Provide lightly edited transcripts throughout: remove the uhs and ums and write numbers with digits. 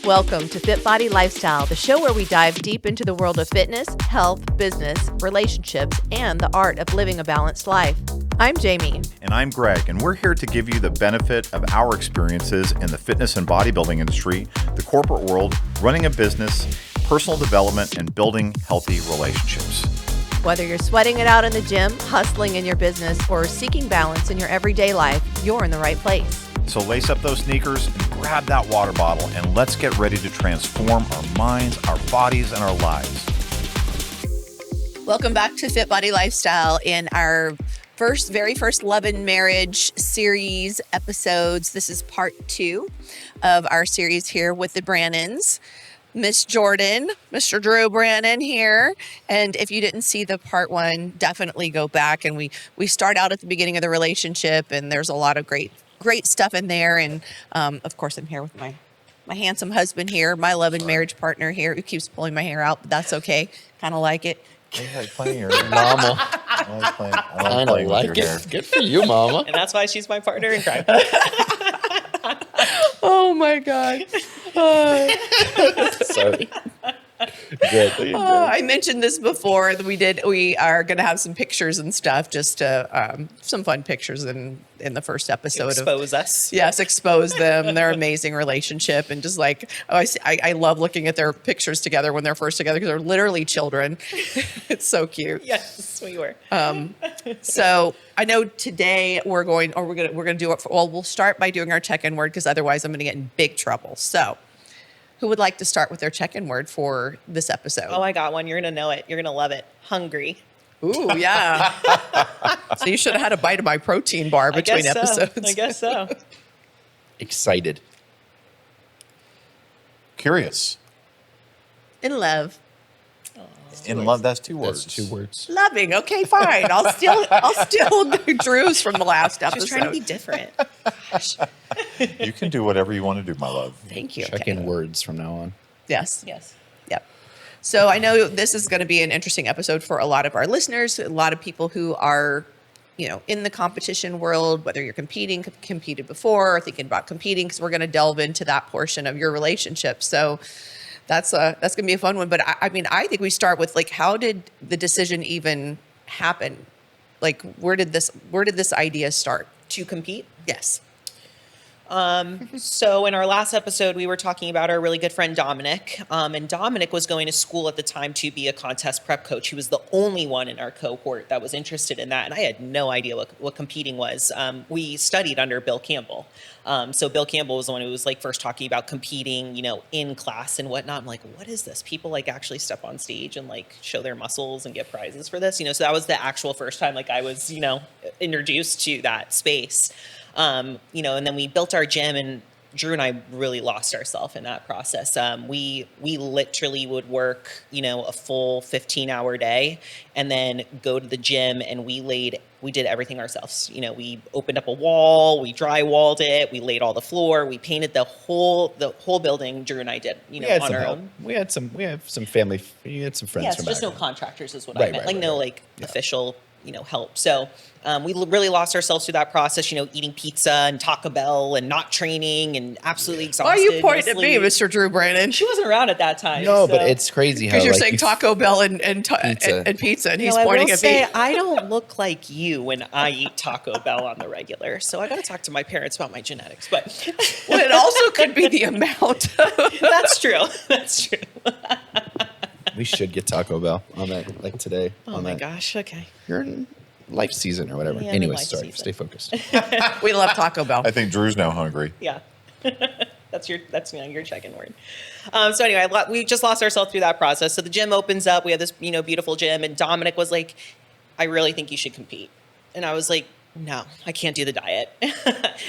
Welcome to FitBody Lifestyle, the show where we dive deep into the world of fitness, health, business, relationships, and the art of living a balanced life. I'm Jami. And I'm Greg, and we're here to give you the benefit of our experiences in the fitness and bodybuilding industry, the corporate world, running a business, personal development, and building healthy relationships. Whether you're sweating it out in the gym, hustling in your business, or seeking balance in your everyday life, you're in the right place. So lace up those sneakers and grab that water bottle, and let's get ready to transform our minds, our bodies, and our lives. Welcome back to FitBody Lifestyle in our very first Love and Marriage series episodes. This is part 2 of our series here with the Brannons. Miss Jordan, Mr. Drew Brannon here. And if you didn't see the part 1, definitely go back. And we start out at the beginning of the relationship, and there's a lot of great stuff in there. And of course, I'm here with my handsome husband here, my love and marriage partner here, who keeps pulling my hair out, but that's okay. Kind of like it. I like playing your Mama. I like playing with your hair. Good for you, Mama. And that's why she's my partner in crime. Oh my God. Sorry. Good. I mentioned this before that we are going to have some pictures and stuff, just to, some fun pictures in the first episode. Expose us. Yes, expose them, their amazing relationship. And just like, I love looking at their pictures together when they're first together, because they're literally children. It's so cute. Yes, we were. So I know today we're going to do it. We'll start by doing our check-in word, because otherwise I'm going to get in big trouble. So who would like to start with their check-in word for this episode? Oh, I got one. You're going to know it. You're going to love it. Hungry. Ooh, yeah. So you should have had a bite of my protein bar between episodes. I guess so. Excited. Curious. In love. In love, that's 2 words. That's 2 words. Loving. Okay, fine. I'll steal Drew's from the last episode. Just trying to be different. Gosh. You can do whatever you want to do, my love. Thank you. Check in words from now on. Yes. Yes. Yep. So I know this is going to be an interesting episode for a lot of our listeners, a lot of people who are, in the competition world, whether you're competed before, or thinking about competing, because we're going to delve into that portion of your relationship. So that's going to be a fun one. But I think we start with, like, how did the decision even happen? Like, where did this idea start? To compete? Yes. So in our last episode, we were talking about our really good friend Dominic. And Dominic was going to school at the time to be a contest prep coach. He was the only one in our cohort that was interested in that. And I had no idea what competing was. We studied under Bill Campbell. So Bill Campbell was the one who was first talking about competing, in class and whatnot. I'm like, what is this? People actually step on stage and show their muscles and get prizes for this, So that was the actual first time I was, introduced to that space. And then we built our gym, and Drew and I really lost ourselves in that process. We literally would work, a full 15-hour day, and then go to the gym, and we did everything ourselves. We opened up a wall, we drywalled it, we laid all the floor, we painted the whole building. Drew and I did, on our own. We had some family. We had some friends. Yes, from just back no home. contractors is what I meant. Official. Help. So we really lost ourselves through that process, eating pizza and Taco Bell and not training and absolutely exhausted. Why are you pointing at me, Mr. Drew Brannon? She wasn't around at that time. No, but it's crazy how because you're saying Taco Bell and pizza, and he's pointing at me. I don't look like you when I eat Taco Bell on the regular, so I got to talk to my parents about my genetics. But well, it also could be the amount. That's true. That's true. We should get Taco Bell on that, today. Oh my gosh. Okay. You're in life season or whatever. Yeah, Anyways, sorry. season. Stay focused. We love Taco Bell. I think Drew's now hungry. Yeah. That's your check-in word. So anyway, we just lost ourselves through that process. So the gym opens up. We have this, beautiful gym. And Dominic was like, I really think you should compete. And I was like, no, I can't do the diet.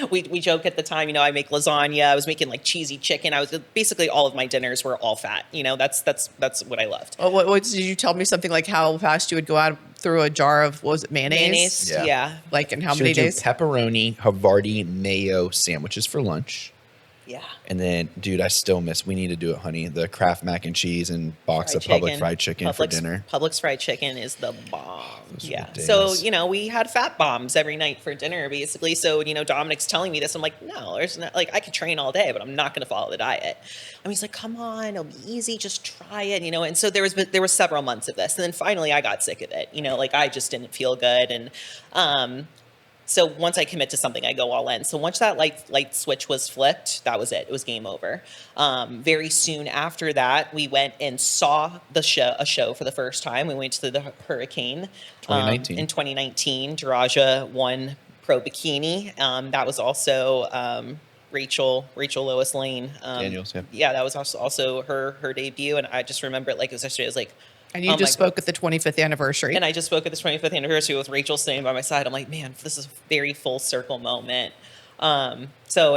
We joke at the time, I make lasagna. I was making cheesy chicken. Basically all of my dinners were all fat. That's what I loved. Oh, what did you tell me something like how fast you would go out through a jar of, what was it, mayonnaise? Yeah. In how She many would do days? pepperoni, Havarti, mayo sandwiches for lunch. Yeah. And then, dude, I still miss, we need to do it, honey. The Kraft mac and cheese and box Fried of Public chicken. fried chicken for dinner. Publix fried chicken is the bomb. Those are Yeah. the So, days. you know, we had fat bombs every night for dinner, basically. So, you know, Dominic's telling me this. I'm like, no, there's not, like, I could train all day, but I'm not going to follow the diet. And he's like, come on, it'll be easy. Just try it, you know. And so there was several months of this. And then finally I got sick of it. You know, like I just didn't feel good. And, so once I commit to something, I go all in. So once that light switch was flipped, that was it. It was game over. Very soon after that, we went and saw a show for the first time. We went to the Hurricane 2019. In 2019. Jaraja won Pro Bikini. That was also Rachel Lois Lane. Daniels, yeah. Yeah, that was also her debut. And I just remember it like it was yesterday. I was like, And you oh my just spoke at the 25th anniversary. and I just spoke at the 25th anniversary with Rachel sitting by my side. I'm like, man, this is a very full circle moment. So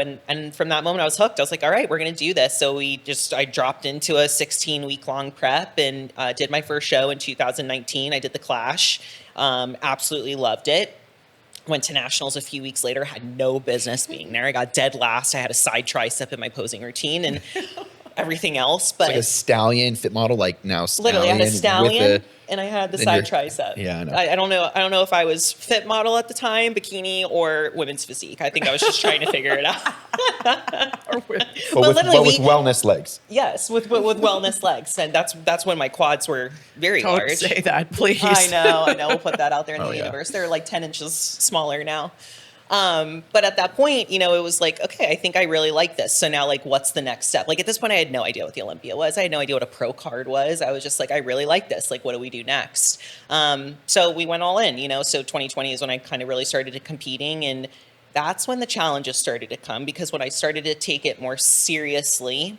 from that moment I was hooked. I was like, all right, we're going to do this. So I dropped into a 16-week long prep and did my first show in 2019. I did the Clash. Absolutely loved it. Went to nationals a few weeks later, had no business being there. I got dead last. I had a side tricep in my posing routine and everything else. But Like a stallion fit model, like now stallion. literally, I had a with stallion and I had the then side you're- tricep. Yeah, I know. I don't know. I don't know if I was fit model at the time, bikini, or women's physique. I think I was just trying to figure it out. but with literally, wellness legs. yes, with wellness legs, and that's when my quads were very Don't large. say that, please. I know. We'll put that out there in Oh, the yeah. universe. They're like 10 inches smaller now. But at that point, you know, it was like, okay, I think I really like this. So now, like, what's the next step? Like, at this point, I had no idea what the Olympia was. I had no idea what a pro card was. I was just like, I really like this. Like, what do we do next? So we went all in, you know. So 2020 is when I kind of really started competing. And that's when the challenges started to come, because when I started to take it more seriously,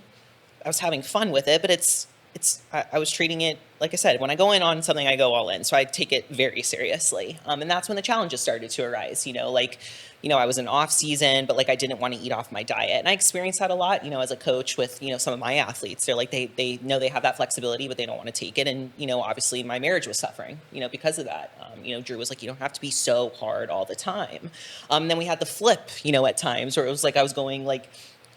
I was having fun with it, but I was treating it, like I said, when I go in on something, I go all in. So I take it very seriously. And that's when the challenges started to arise, you know, like, you know, I was in off season, but like I didn't want to eat off my diet. And I experienced that a lot, you know, as a coach with, you know, some of my athletes. They're like, they know they have that flexibility, but they don't want to take it. And, you know, obviously my marriage was suffering, you know, because of that. You know, Drew was like, you don't have to be so hard all the time. Then we had the flip, you know, at times where it was like I was going like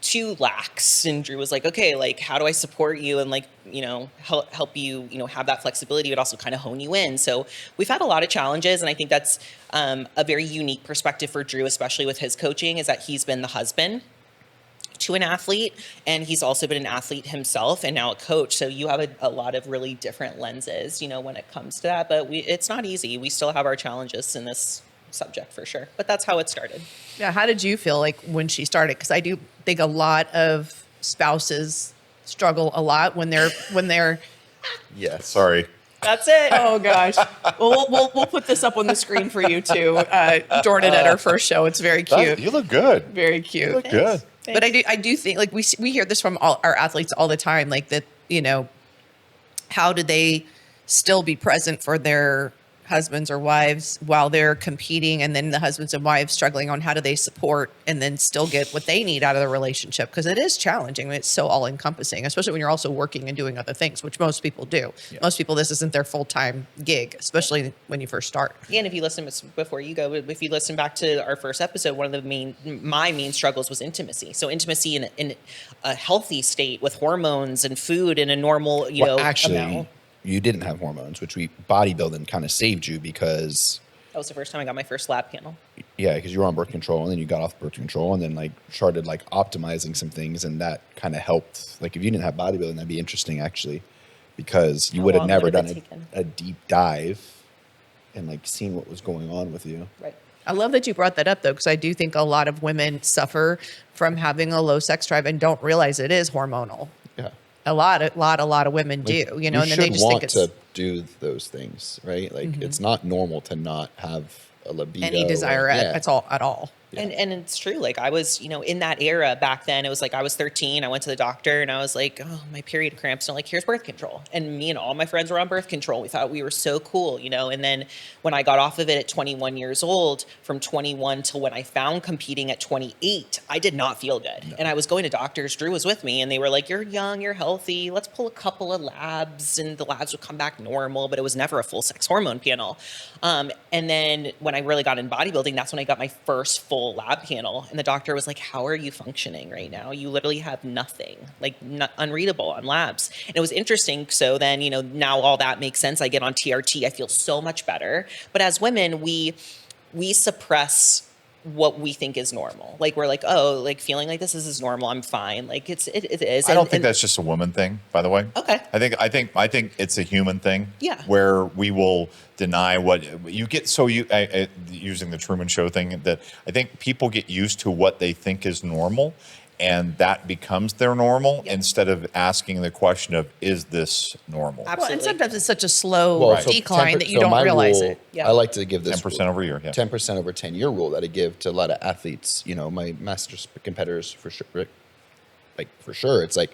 too lax, and Drew was like, okay, like, how do I support you and, like, you know, help you, you know, have that flexibility, but also kind of hone you in. So we've had a lot of challenges, and I think that's a very unique perspective for Drew, especially with his coaching, is that he's been the husband to an athlete, and he's also been an athlete himself and now a coach. So you have a lot of really different lenses, you know, when it comes to that, but it's not easy. We still have our challenges in this subject for sure, but that's how it started. Yeah. How did you feel like when she started? Because I do think a lot of spouses struggle a lot when they're. Yes. Sorry. That's it. Oh gosh. Well, we'll put this up on the screen for you too. Jordan at her first show. It's very cute. You look good. Very cute. You look good. But I do think, like, we hear this from all our athletes all the time, like that, you know, how do they still be present for their husbands or wives while they're competing, and then the husbands and wives struggling on how do they support and then still get what they need out of the relationship, because it is challenging. It's so all encompassing, especially when you're also working and doing other things, which most people do. Yeah. Most people, this isn't their full-time gig, especially when you first start. And if you listen before you go, if you listen back to our first episode, one of my main struggles was intimacy. So intimacy in a healthy state with hormones and food and a normal, you know, Actually, amount. you didn't have hormones, which bodybuilding kind of saved you because, That was the first time I got my first lab panel. yeah, because you were on birth control and then you got off birth control and then like started like optimizing some things, and that kind of helped. Like if you didn't have bodybuilding, that'd be interesting actually, because you How would have long never would it done have taken? a deep dive and like seen what was going on with you. Right. I love that you brought that up, though, because I do think a lot of women suffer from having a low sex drive and don't realize it is hormonal. Yeah. A lot of women do, you know, and then they just think it's to do those things, right? Like it's not normal to not have a libido. any desire at all. Yeah. And it's true. Like I was, you know, in that era back then, it was like I was 13. I went to the doctor and I was like, oh, my period cramps. And I'm like, here's birth control. And me and all my friends were on birth control. We thought we were so cool, you know. And then when I got off of it at 21 years old, from 21 till when I found competing at 28, I did not feel good. No. And I was going to doctors. Drew was with me and they were like, you're young, you're healthy. Let's pull a couple of labs. And the labs would come back normal, but it was never a full sex hormone panel. And then when I really got in bodybuilding, that's when I got my first full full lab panel. And the doctor was like, how are you functioning right now? You literally have nothing, like not unreadable on labs. And it was interesting. So then, now all that makes sense. I get on TRT. I feel so much better. But as women, we suppress what we think is normal. Like we're like, oh, like feeling like this is normal. I'm fine. Like it is. I don't think that's just a woman thing, by the way. Okay. I think it's a human thing. Yeah. Where we will deny what you get. So using the Truman Show thing, that I think people get used to what they think is normal, and that becomes their normal instead of asking the question of, is this normal? Absolutely. Well, and sometimes it's such a slow decline that you don't realize it. Yeah. I like to give this 10% over a year. Yeah. 10% over 10-year rule that I give to a lot of athletes. My masters competitors for sure. For sure, it's like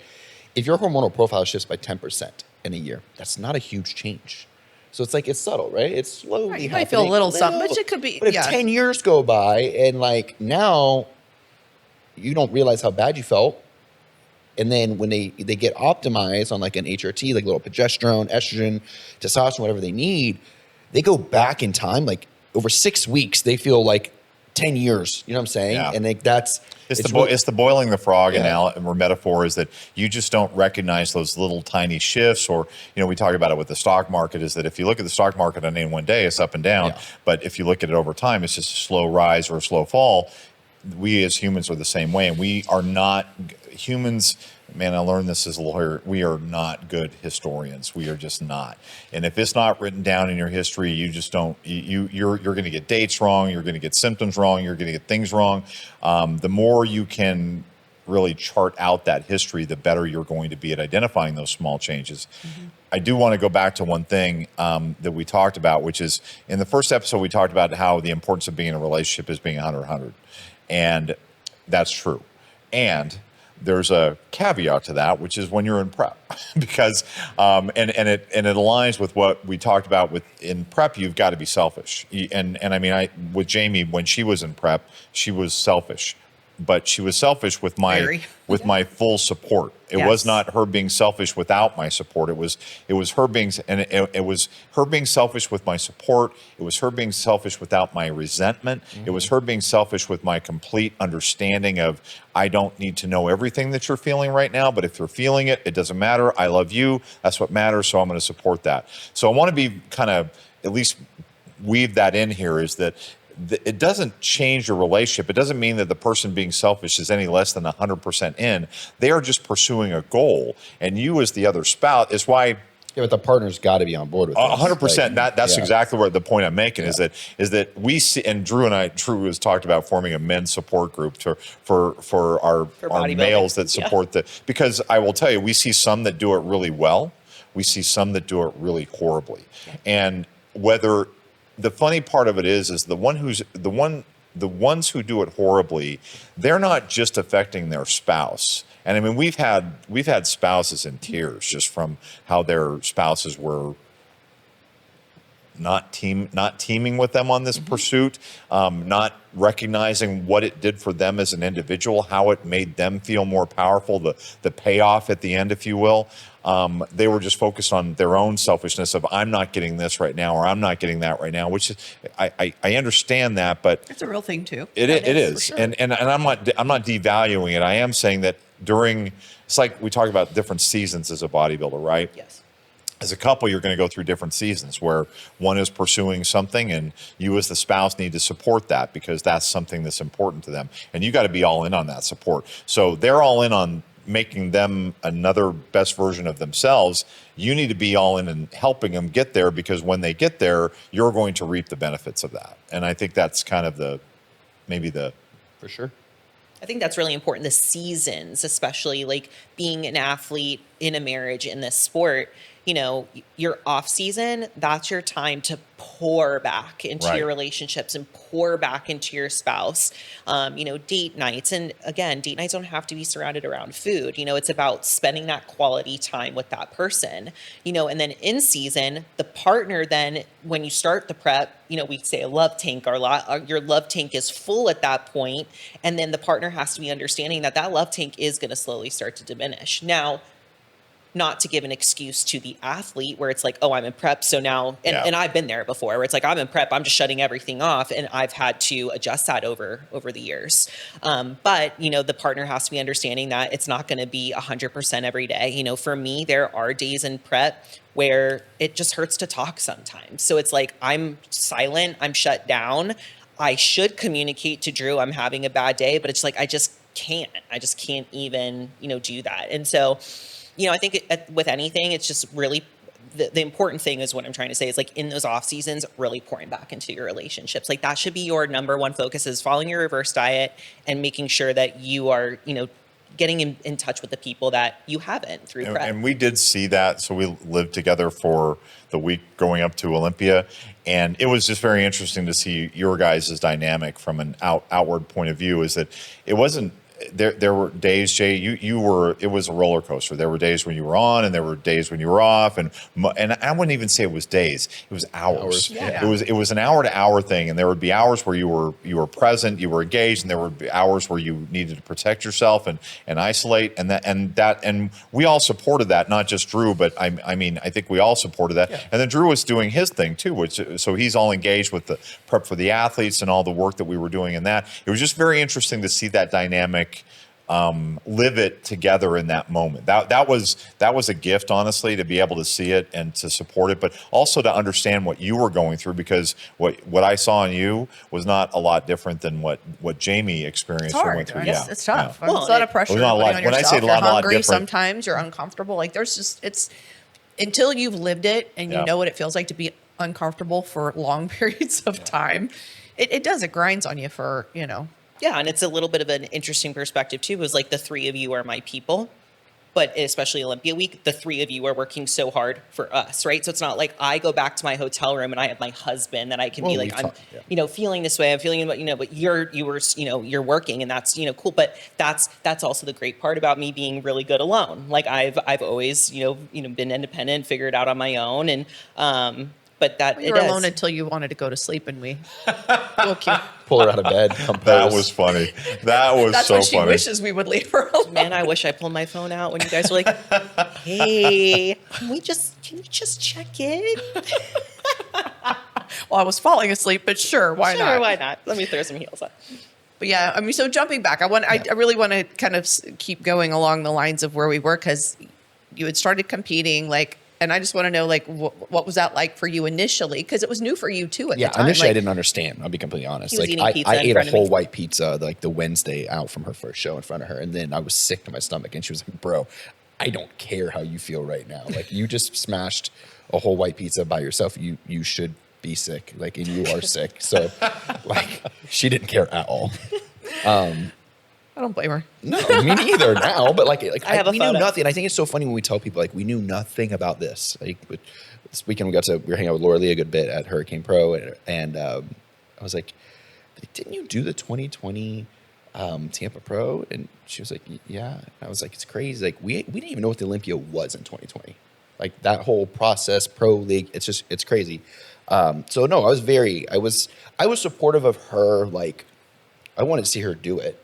if your hormonal profile shifts by 10% in a year, that's not a huge change. So it's like it's subtle, right? It's slowly. Right, you might feel a little something, but it could be. But if 10 years go by and like now, you don't realize how bad you felt. And then when they get optimized on like an HRT, like little progesterone, estrogen, testosterone, whatever they need, they go back in time. Like over 6 weeks, they feel like 10 years. You know what I'm saying? Yeah. And like that's it's the boiling the frog or metaphor, is that you just don't recognize those little tiny shifts. Or we talk about it with the stock market, is that if you look at the stock market on any one day, it's up and down. Yeah. But if you look at it over time, it's just a slow rise or a slow fall. We as humans are the same way, and we are not humans. Man, I learned this as a lawyer. We are not good historians. We are just not. And if it's not written down in your history, you just don't. You're going to get dates wrong. You're going to get symptoms wrong. You're going to get things wrong. The more you can really chart out that history, the better you're going to be at identifying those small changes. Mm-hmm. I do want to go back to one thing that we talked about, which is in the first episode, we talked about how the importance of being in a relationship is being 100-100. And that's true. And there's a caveat to that, which is when you're in prep, because and it aligns with what we talked about in prep. You've got to be selfish. And I mean, with Jami, when she was in prep, she was selfish, but she was selfish with my full support. It was not her being selfish without my support. It was her being, and it was her being selfish with my support. It was her being selfish without my resentment. Mm-hmm. It was her being selfish with my complete understanding of, I don't need to know everything that you're feeling right now, but if you're feeling it, it doesn't matter. I love you. That's what matters. So I'm going to support that. So I want to be kind of at least weave that in here, is that it doesn't change your relationship. It doesn't mean that the person being selfish is any less than 100% in. They are just pursuing a goal. And you as the other spouse is why. Yeah, but the partner's got to be on board with this. 100%. That's exactly what the point I'm making is that we see, and Drew has talked about forming a men's support group for our males that support because I will tell you, we see some that do it really well. We see some that do it really horribly. Yeah. And whether the funny part of it is the ones who do it horribly, they're not just affecting their spouse. And I mean, we've had spouses in tears just from how their spouses were not teaming with them on this pursuit, not recognizing what it did for them as an individual, how it made them feel more powerful, the payoff at the end, if you will. They were just focused on their own selfishness of, I'm not getting this right now, or I'm not getting that right now, which is, I understand that, but it's a real thing too. It is. Sure. And I'm not devaluing it. I am saying that it's like we talk about different seasons as a bodybuilder, right? Yes. As a couple, you're going to go through different seasons where one is pursuing something and you as the spouse need to support that because that's something that's important to them. And you got to be all in on that support. So they're all in on making them another best version of themselves. You need to be all in and helping them get there, because when they get there, you're going to reap the benefits of that. And I think that's kind of for sure. I think that's really important. The seasons, especially like being an athlete in a marriage in this sport, your off season, that's your time to pour back into your relationships and pour back into your spouse. Date nights. And again, date nights don't have to be surrounded around food. It's about spending that quality time with that person, and then in season, the partner, then when you start the prep, we say a love tank a lot. Your love tank is full at that point. And then the partner has to be understanding that love tank is going to slowly start to diminish. Now, not to give an excuse to the athlete where it's like, oh, I'm in prep. So now, and I've been there before where it's like, I'm in prep, I'm just shutting everything off. And I've had to adjust that over the years. But, you know, the partner has to be understanding that it's not going to be 100% every day. You know, for me, there are days in prep where it just hurts to talk sometimes. So it's like, I'm silent, I'm shut down. I should communicate to Drew, I'm having a bad day, but it's like, I just can't even, you know, do that. And so, you know, I think with anything, it's just really, the important thing is what I'm trying to say is like in those off seasons, really pouring back into your relationships. Like that should be your number one focus, is following your reverse diet and making sure that you are, you know, getting in touch with the people that you haven't through prep. And we did see that. So we lived together for the week going up to Olympia. And it was just very interesting to see your guys' dynamic from an outward point of view, is that it wasn't, there were days, Jay, you were, it was a roller coaster. There were days when you were on and there were days when you were off. And I wouldn't even say it was days, it was hours. Yeah. It was an hour to hour thing. And there would be hours where you were present, you were engaged, and there would be hours where you needed to protect yourself and isolate. And we all supported that, not just Drew, but I mean, I think we all supported that. Yeah. And then Drew was doing his thing too, so he's all engaged with the prep for the athletes and all the work that we were doing in that. It was just very interesting to see that dynamic live it together in that moment. That was a gift, honestly, to be able to see it and to support it, but also to understand what you were going through, because what I saw in you was not a lot different than what Jami experienced. It's hard. Went through. Right? Yeah. It's tough. Yeah. Well, it's a lot of pressure. When I say a you're lot hungry different, sometimes, you're uncomfortable. Like there's just, it's until you've lived it and you know what it feels like to be uncomfortable for long periods of time. It does. It grinds on you for, you know. Yeah, and it's a little bit of an interesting perspective too, is like the three of you are my people, but especially Olympia week, the three of you are working so hard for us, right? So it's not like I go back to my hotel room and I have my husband that I can be like, I'm, you know, feeling this way, I'm feeling, you know, but you're working, and that's, you know, cool. But that's also the great part about me being really good alone. Like I've always, you know, been independent, figured it out on my own, and but that you were alone until you wanted to go to sleep, and we woke you. Pull her out of bed. Compose. That was funny. That was That's so when she funny. wishes we would leave her alone. Man, I wish I pulled my phone out when you guys were like, "Hey, can you just check in?" Well, I was falling asleep, but sure, why not? Sure, why not? Let me throw some heels on. But yeah, I mean, so jumping back, I really want to kind of keep going along the lines of where we were, because you had started competing, like, and I just want to know, like, what was that like for you initially? Because it was new for you too at the time. Initially like, I didn't understand. I'll be completely honest. He was Like eating pizza I in ate a front of whole me. white pizza like the Wednesday out from her first show in front of her, and then I was sick to my stomach, and she was like, "Bro, I don't care how you feel right now. Like you just smashed a whole white pizza by yourself. You should be sick. Like, and you are sick." So, like, she didn't care at all. I don't blame her. No, me neither now. But like we knew photo. nothing. I think it's so funny when we tell people like we knew nothing about this. Like this weekend we were hanging out with Laura Lee a good bit at Hurricane Pro, and I was like, "Didn't you do the 2020 Tampa Pro?" And she was like, "Yeah." And I was like, "It's crazy. Like we didn't even know what the Olympia was in 2020. Like that whole process, pro league. It's crazy." So no, I was supportive of her. Like I wanted to see her do it.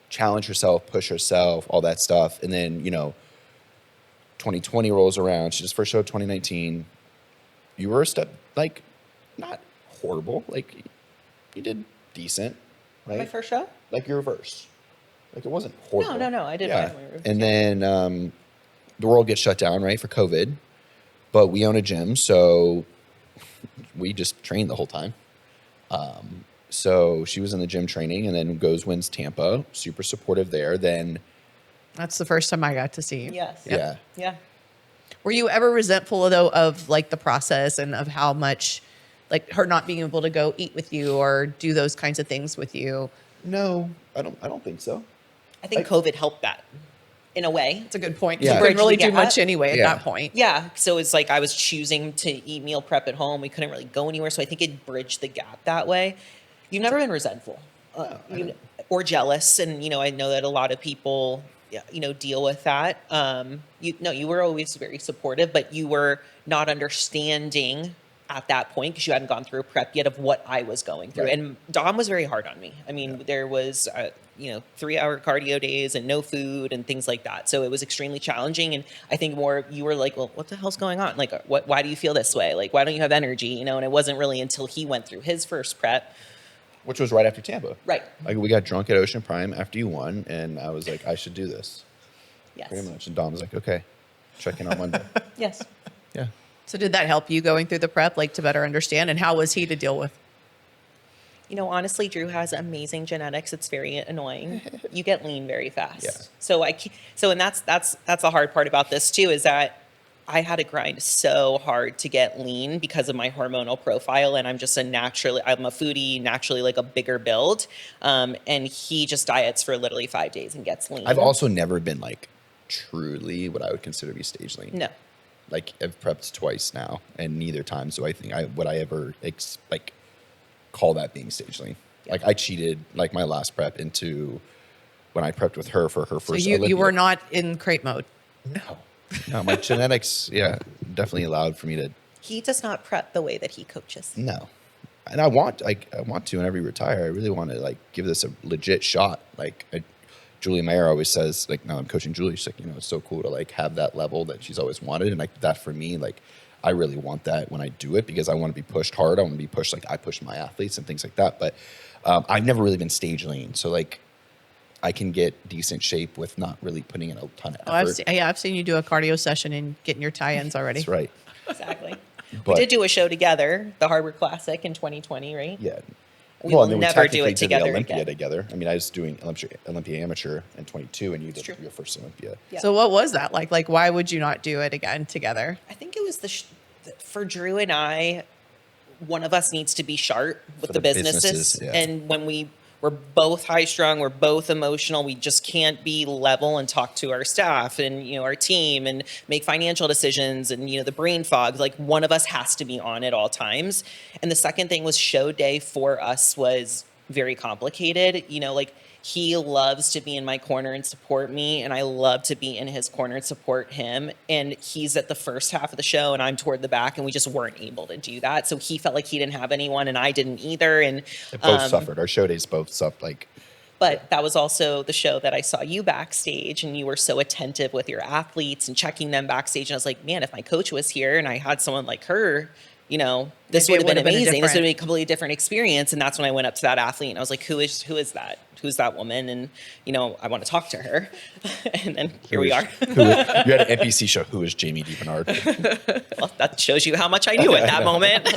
Challenge herself, push herself, all that stuff. And then, 2020 rolls around. She just first showed 2019. You were a step, like, not horrible. Like, you did decent, right? My first show? Like, your reverse. Like, it wasn't horrible. No. I did Yeah. my reverse. And then the world gets shut down, right, for COVID. But we own a gym, so we just trained the whole time. So she was in the gym training, and then wins Tampa. Super supportive there. Then That's the first time I got to see you. Yes. yeah, Were you ever resentful though of like the process and of how much, like her not being able to go eat with you or do those kinds of things with you? no, I don't think so. I think COVID helped that in a way. It's a good point. Yeah. You couldn't really do Bridge the much gap. anyway at Yeah. that point. Yeah. So it's like I was choosing to eat meal prep at home. We couldn't really go anywhere. So I think it bridged the gap that way. You've never been resentful or jealous. And, I know that a lot of people, deal with that. You were always very supportive, but you were not understanding at that point because you hadn't gone through a prep yet of what I was going through. Right. And Dom was very hard on me. I mean, there was, 3-hour cardio days and no food and things like that. So it was extremely challenging. And I think more you were like, well, what the hell's going on? Like, why do you feel this way? Like, why don't you have energy? And it wasn't really until he went through his first prep. Which was right after Tampa. Right. Like we got drunk at Ocean Prime after you won, and I was like, I should do this. Yes. Pretty much. And Dom was like, okay, check in on Monday. Yes. Yeah. So did that help you going through the prep, like to better understand? And how was he to deal with? Honestly, Drew has amazing genetics. It's very annoying. You get lean very fast. Yeah. And that's the hard part about this too, is that I had to grind so hard to get lean because of my hormonal profile. And I'm a foodie, naturally like a bigger build. And he just diets for literally 5 days and gets lean. I've also never been like truly what I would consider to be stage lean. No. Like I've prepped twice now, and neither time do I think would I ever call that being stage lean. Yeah. Like I cheated like my last prep into when I prepped with her for her first. So you were not in crate mode. No, my genetics, definitely allowed for me to. He does not prep the way that he coaches. No, and I want to whenever you retire. I really want to give this a legit shot. Julie Mayer always says now I'm coaching Julie. She's like, it's so cool to have that level that she's always wanted, and that for me, I really want that when I do it because I want to be pushed hard. I want to be pushed like I push my athletes and things like that. But I've never really been stage lean, so I can get decent shape with not really putting in a ton of effort. I've seen you do a cardio session and getting your tie-ins already. That's right. Exactly. But, we did do a show together, the Harbor Classic in 2020, right? Yeah. We will and then never do technically it together did the Olympia again. together. I mean, I was doing Olympia Amateur in 22, and you did true. your first Olympia. Yeah. So what was that like? Like, why would you not do it again together? I think it was for Drew and I, one of us needs to be sharp with For the the businesses. businesses, yeah. And when we're both high strung, we're both emotional, we just can't be level and talk to our staff and, our team and make financial decisions and, the brain fog. One of us has to be on at all times. And the second thing was show day for us was very complicated. He loves to be in my corner and support me, and I love to be in his corner and support him. And he's at the first half of the show, and I'm toward the back, and we just weren't able to do that. So he felt like he didn't have anyone, and I didn't either. And It both suffered. Our show days both suffered. But that was also the show that I saw you backstage, and you were so attentive with your athletes and checking them backstage. And I was like, man, if my coach was here and I had someone like her, this would have been amazing. This would be a completely different experience. And that's when I went up to that athlete and I was like, who is that? Who's that woman? And, I want to talk to her. And then here we are. You had an NPC show. Who is Jami DeBernard? Well, that shows you how much I knew at that moment.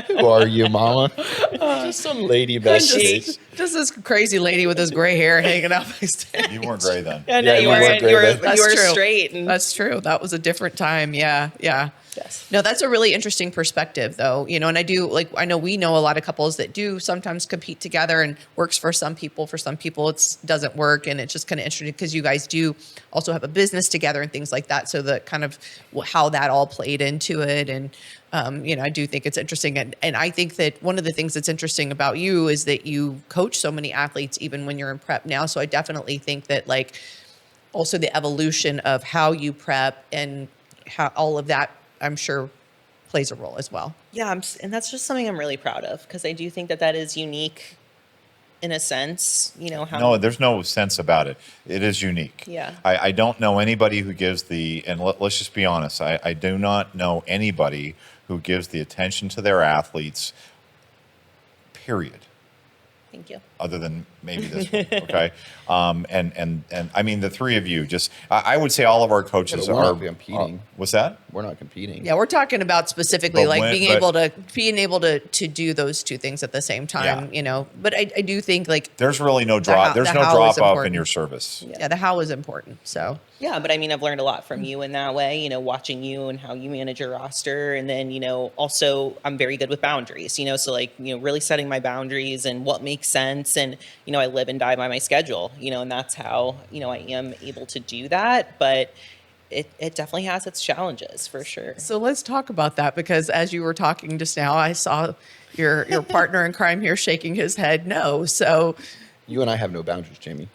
Who are you, mama? Just some lady backstage. Just this crazy lady with this gray hair hanging out my stage. You weren't gray then. Yeah, no, Yeah, you we weren't weren't. great You were, then. you were That's true. straight. And That's true. That was a different time. Yeah. yes. No, that's a really interesting perspective though. And I know we know a lot of couples that do sometimes compete together and works for some people. For some people, it doesn't work. And it's just kind of interesting because you guys do also have a business together and things like that. So the kind of how that all played into it. And, I do think it's interesting. And I think that one of the things that's interesting about you is that you coach so many athletes, even when you're in prep now. So I definitely think that also the evolution of how you prep and how all of that, I'm sure, plays a role as well. Yeah, and that's just something I'm really proud of because I do think that is unique in a sense, how. No, there's no sense about it. It is unique. Yeah. I don't know anybody who gives and let's just be honest, I do not know anybody who gives the attention to their athletes, period. Thank you. Other than maybe this one, okay? And I mean, the three of you I would say all of our coaches Yeah, but we're are not competing. What's that? We're not competing. Yeah, we're talking about specifically But being able to do those two things at the same time, But I do think There's really no drop. There's no how drop is off in important. your service. the how is important. So Yeah, but I mean, I've learned a lot from you in that way, watching you and how you manage your roster. And then, also I'm very good with boundaries, so really setting my boundaries and what makes sense. And, I live and die by my schedule, and that's how, I am able to do that. But it definitely has its challenges for sure. So let's talk about that because as you were talking just now, I saw your partner in crime here shaking his head no. So You and I have no boundaries, Jami.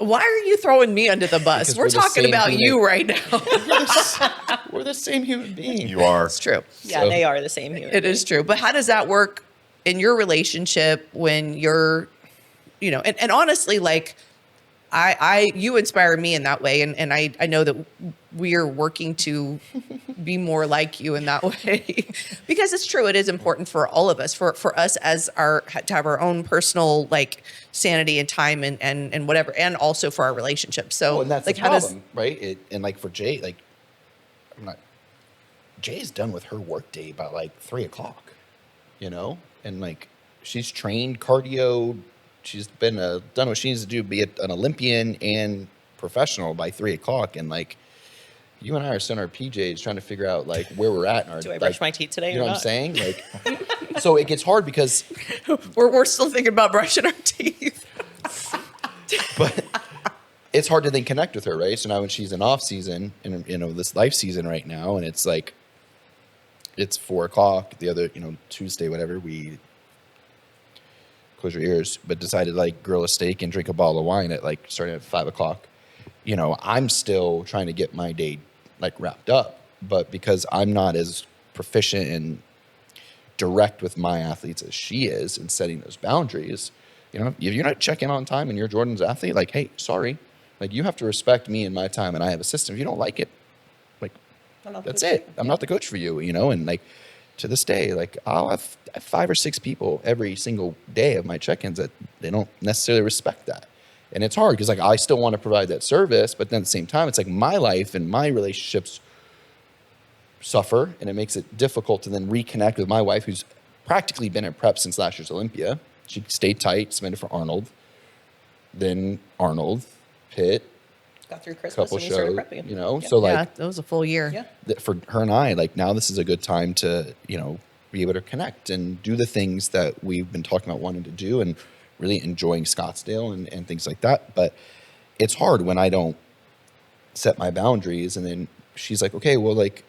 Why are you throwing me under the bus? Because We're we're the talking same about human. you right now. We're the same human being. You are. It's true. Yeah, So- they are the same human. It is true. But how does that work in your relationship when you're, and honestly, like you inspire me in that way. And I know that we're working to be more like you in that way because it's true. It is important for all of us, for us to have our own personal, like, sanity and time and whatever, and also for our relationship. So Well, and that's like, the how problem, right? And like for Jay, like, Jay's done with her work day by like 3:00, and like she's trained cardio. She's been done what she needs to do, be an Olympian and professional by 3:00. And like, you and I are still in our PJs trying to figure out like where we're at in our. Do I brush my teeth today? You know or what I'm not? saying? Like, so it gets hard because, we're still thinking about brushing our teeth. but it's hard to then connect with her, right? So now when she's in off season and this life season right now, and it's like, it's 4:00. The other, Tuesday, whatever, we close your ears, but decided like grill a steak and drink a bottle of wine at like starting at 5:00. I'm still trying to get my day like wrapped up, but because I'm not as proficient and direct with my athletes as she is in setting those boundaries, if you're not checking on time and you're Jordan's athlete, like, hey, sorry, like you have to respect me and my time, and I have a system. If you don't like it, like, I'm not the that's coach it. for you. I'm not the coach for you, and like to this day, like I'll have 5 or 6 people every single day of my check-ins that they don't necessarily respect that. And it's hard because like I still want to provide that service, but then at the same time, it's like my life and my relationships suffer, and it makes it difficult to then reconnect with my wife, who's practically been at prep since last year's Olympia. She stayed tight, submitted for Arnold, then Arnold, Pitt, Got through Christmas couple and you started shows, prepping. so like Yeah, that was a full year. Yeah. for her and I, like now this is a good time to, be able to connect and do the things that we've been talking about wanting to do and really enjoying Scottsdale and things like that. But it's hard when I don't set my boundaries, and then she's like, okay, well, like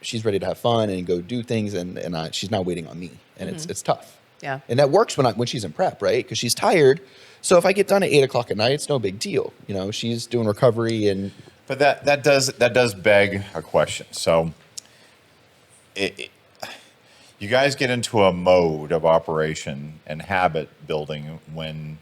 she's ready to have fun and go do things, and she's not waiting on me, and it's tough. Yeah. And that works when she's in prep, right? Because she's tired. So if I get done at 8:00 at night, it's no big deal. She's doing recovery and. But that does beg a question. So, you guys get into a mode of operation and habit building when,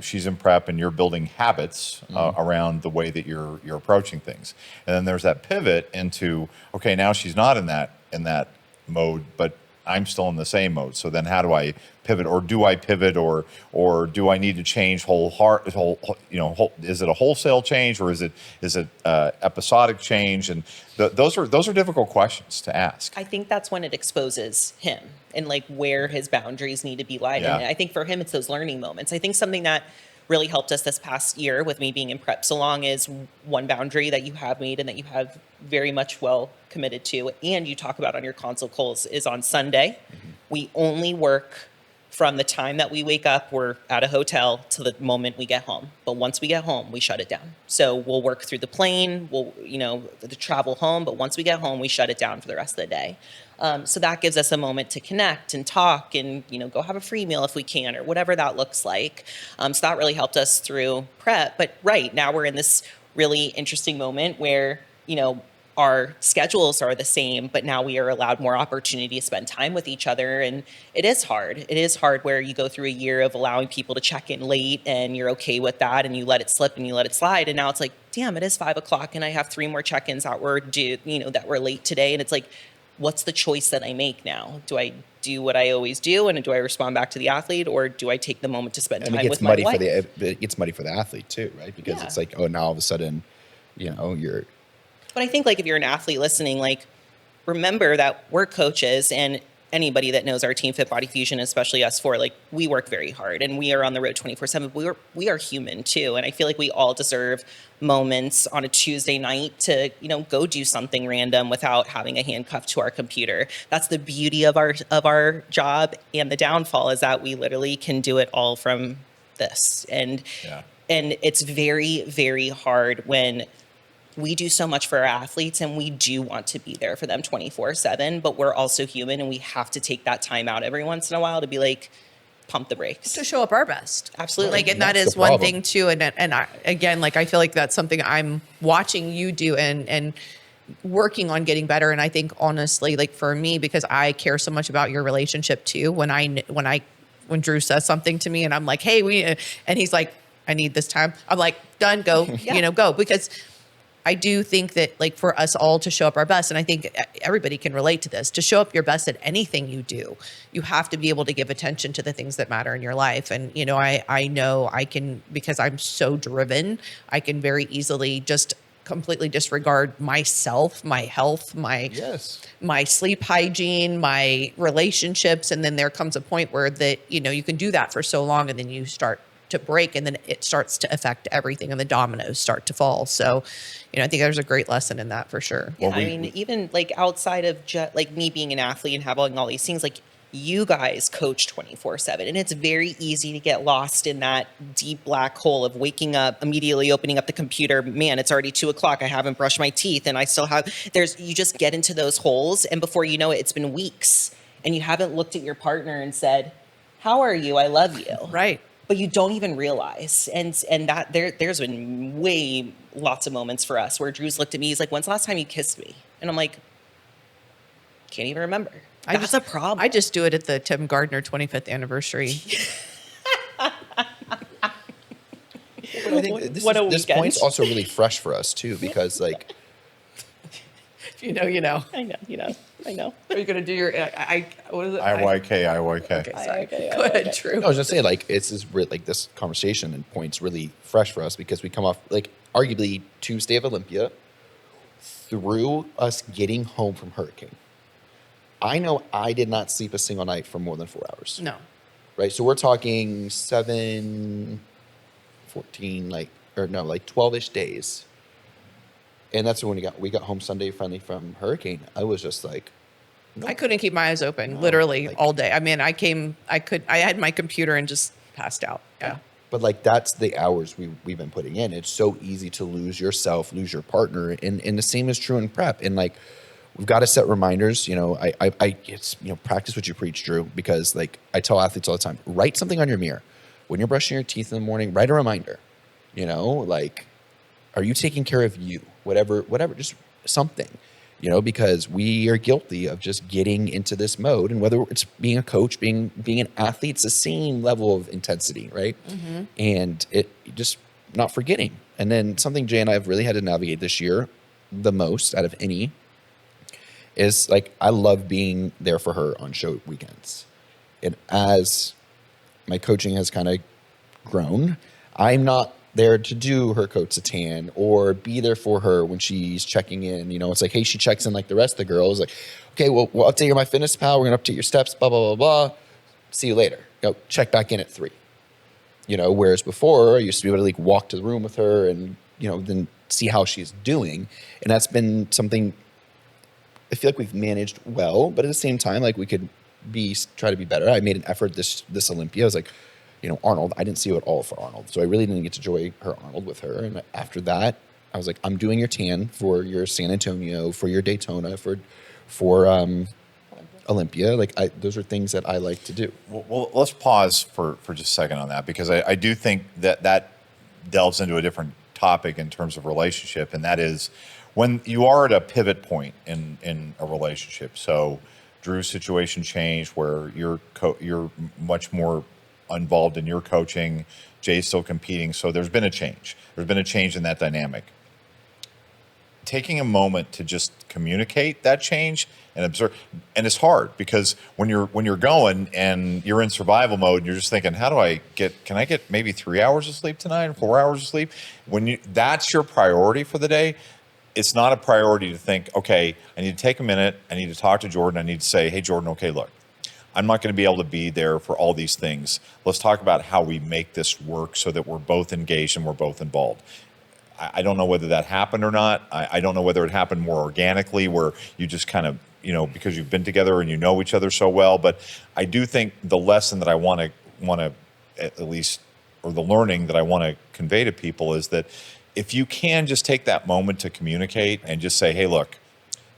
she's in prep and you're building habits around the way that you're approaching things, and then there's that pivot into, okay, now she's not in that mode, but I'm still in the same mode. So then how do I pivot, or do I pivot, or do I need to change is it a wholesale change, or is it episodic change? And those are difficult questions to ask. I think that's when it exposes him and like where his boundaries need to be laid. Yeah. And I think for him, it's those learning moments. I think something that really helped us this past year with me being in prep so long is one boundary that you have made and that you have very much well committed to, and you talk about on your consult calls, is on Sunday. We only work from the time that we wake up, we're at a hotel, to the moment we get home. But once we get home, we shut it down. So we'll work through the plane, the travel home, but once we get home, we shut it down for the rest of the day. So that gives us a moment to connect and talk and, go have a free meal if we can, or whatever that looks like. So that really helped us through prep. But right now we're in this really interesting moment where, our schedules are the same, but now we are allowed more opportunity to spend time with each other. And it is hard. It is hard where you go through a year of allowing people to check in late and you're okay with that and you let it slip and you let it slide. And now it's like, damn, it is 5:00 and I have 3 more check-ins that were due, that were late today. And it's like, what's the choice that I make now? Do I do what I always do, and do I respond back to the athlete, or do I take the moment to spend And time it with gets my muddy wife? it gets muddy for the athlete too, right? Because Yeah. it's like, oh, now all of a sudden, you're. But I think like if you're an athlete listening, like remember that we're coaches, and anybody that knows our team, Fit Body Fusion, especially us four, like we work very hard and we are on the road 24/7. We are human too, and I feel like we all deserve moments on a Tuesday night to go do something random without having a handcuff to our computer. That's the beauty of our job, and the downfall is that we literally can do it all from this, and it's very, very hard when we do so much for our athletes and we do want to be there for them 24/7, but we're also human and we have to take that time out every once in a while to be like, pump the brakes. To show up our best. Absolutely. Like, and that That's is the one problem. thing too. And I, again, like, I feel like that's something I'm watching you do and working on getting better. And I think honestly, like for me, because I care so much about your relationship too, when Drew says something to me and I'm like, hey, and he's like, I need this time. I'm like, done, go, go. Because I do think that, like, for us all to show up our best, and I think everybody can relate to this, to show up your best at anything you do, you have to be able to give attention to the things that matter in your life. And, I know I can, because I'm so driven, I can very easily just completely disregard myself, my health, my sleep hygiene, my relationships. And then there comes a point where you can do that for so long and then you start to break and then it starts to affect everything and the dominoes start to fall. So, I think there's a great lesson in that for sure. Yeah, even like outside of like me being an athlete and having all these things, like you guys coach 24/7 and it's very easy to get lost in that deep black hole of waking up, immediately opening up the computer. Man, it's already 2:00. I haven't brushed my teeth and I still have, you just get into those holes. And before you know it, it's been weeks and you haven't looked at your partner and said, how are you? I love you. Right. But you don't even realize. And that there's been lots of moments for us where Drew's looked at me, he's like, when's the last time you kissed me? And I'm like, can't even remember. That's a problem. I just do it at the Tim Gardner 25th anniversary. But I think this point's also really fresh for us too, because like, you know. I know. Are you going to do your, what is it? IYK. Okay, sorry. Go ahead, Drew. I was just saying, like, this conversation and point's really fresh for us because we come off, like, arguably Tuesday of Olympia through us getting home from Hurricane. I know I did not sleep a single night for more than 4 hours. No. Right? So we're talking 7, 14, like 12-ish days. And that's when we got home Sunday finally from Hurricane. I was just like, no. I couldn't keep my eyes open literally all day. I mean, I had my computer and just passed out. Yeah. But like, that's the hours we've been putting in. It's so easy to lose yourself, lose your partner. And the same is true in prep. And like, we've got to set reminders. It's practice what you preach, Drew, because like I tell athletes all the time, write something on your mirror. When you're brushing your teeth in the morning, write a reminder, like, are you taking care of you? Whatever, just something, because we are guilty of just getting into this mode. And whether it's being a coach, being an athlete, it's the same level of intensity, right? Mm-hmm. And it just not forgetting. And then something Jay and I have really had to navigate this year the most out of any is like, I love being there for her on show weekends. And as my coaching has kind of grown, I'm not there to do her coat satan or be there for her when she's checking in. It's like, hey, she checks in like the rest of the girls. Like, okay, well, we'll update your MyFitnessPal. We're going to update your steps, blah, blah, blah, blah. See you later. Check back in at 3. Whereas before I used to be able to like walk to the room with her and, then see how she's doing. And that's been something I feel like we've managed well, but at the same time, like we could try to be better. I made an effort this Olympia. I was like, Arnold, I didn't see you at all for Arnold. So I really didn't get to enjoy her Arnold with her. And after that, I was like, I'm doing your tan for your San Antonio, for your Daytona, for Olympia. Like those are things that I like to do. Well, let's pause for just a second on that, because I do think that delves into a different topic in terms of relationship. And that is when you are at a pivot point in a relationship. So Drew's situation changed where you're much more involved in your coaching, Jay's still competing. So there's been a change. There's been a change in that dynamic. Taking a moment to just communicate that change and observe, and it's hard because when you're going and you're in survival mode, and you're just thinking, can I get maybe 3 hours of sleep tonight or 4 hours of sleep? That's your priority for the day. It's not a priority to think, okay, I need to take a minute. I need to talk to Jordan. I need to say, hey, Jordan, okay, look, I'm not going to be able to be there for all these things. Let's talk about how we make this work so that we're both engaged and we're both involved. I don't know whether that happened or not. I don't know whether it happened more organically where you just kind of, because you've been together and you know each other so well. But I do think the lesson that I want to at least, or the learning that I want to convey to people is that if you can just take that moment to communicate and just say, hey, look,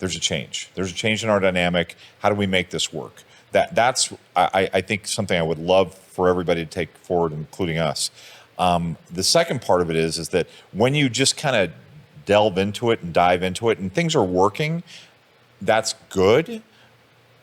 there's a change. There's a change in our dynamic. How do we make this work? that's I think something I would love for everybody to take forward, including us. The second part of it is that when you just kind of delve into it and dive into it and things are working, that's good.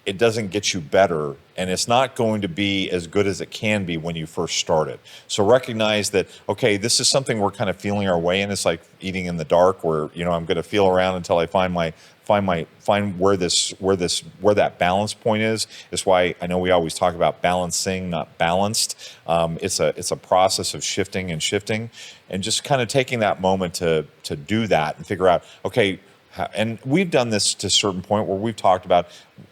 It doesn't get you better, and it's not going to be as good as it can be when you first started. So recognize that, okay, this is something we're kind of feeling our way in. It's like eating in the dark, where I'm going to feel around until I find where that balance point is. It's why I know we always talk about balancing, not balanced. It's a process of shifting, and just kind of taking that moment to do that and figure out, okay. And we've done this to a certain point where we've talked about,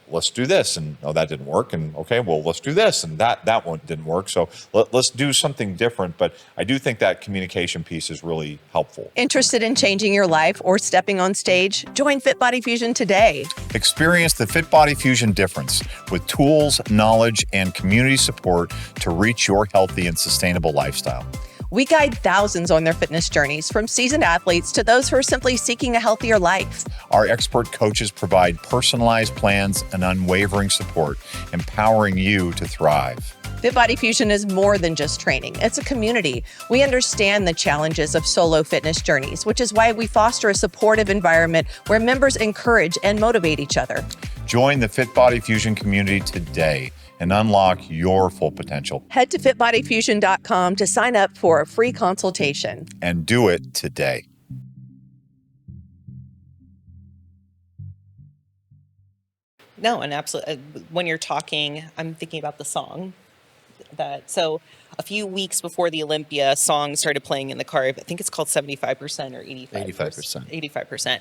let's do this, and no, that didn't work, and okay, well, let's do this, and that one didn't work, so let's do something different. But I do think that communication piece is really helpful. Interested in changing your life or stepping on stage? Join FitBody Fusion today. Experience the FitBody Fusion difference with tools, knowledge, and community support to reach your healthy and sustainable lifestyle. We guide thousands on their fitness journeys, from seasoned athletes to those who are simply seeking a healthier life. Our expert coaches provide personalized plans and unwavering support, empowering you to thrive. FitBody Fusion is more than just training. It's a community. We understand the challenges of solo fitness journeys, which is why we foster a supportive environment where members encourage and motivate each other. Join the FitBody Fusion community today and unlock your full potential. Head to fitbodyfusion.com to sign up for a free consultation. And do it today. No, and absolutely. When you're talking, I'm thinking about the song. So a few weeks before the Olympia, song started playing in the car. I think it's called 75% or 85%. 85%.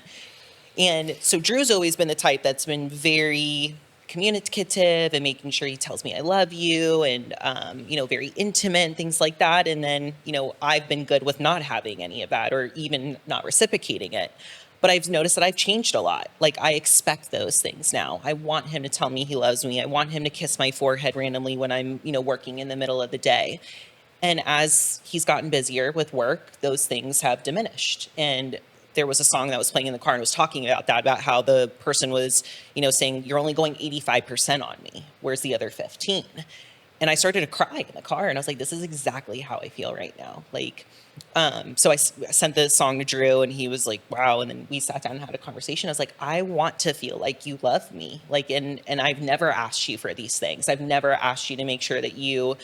And so Drew's always been the type that's been very communicative and making sure he tells me I love you, and very intimate and things like that. And then I've been good with not having any of that, or even not reciprocating it. But I've noticed that I've changed a lot. Like, I expect those things now. I want him to tell me he loves me. I want him to kiss my forehead randomly when I'm working in the middle of the day. And as he's gotten busier with work, those things have diminished. And there was a song that was playing in the car and was talking about that, about how the person was, saying, you're only going 85% on me. Where's the other 15? And I started to cry in the car, and I was like, this is exactly how I feel right now. So I sent the song to Drew, and he was like, wow. And then we sat down and had a conversation. I was like, I want to feel like you love me. And I've never asked you for these things. I've never asked you to make sure that you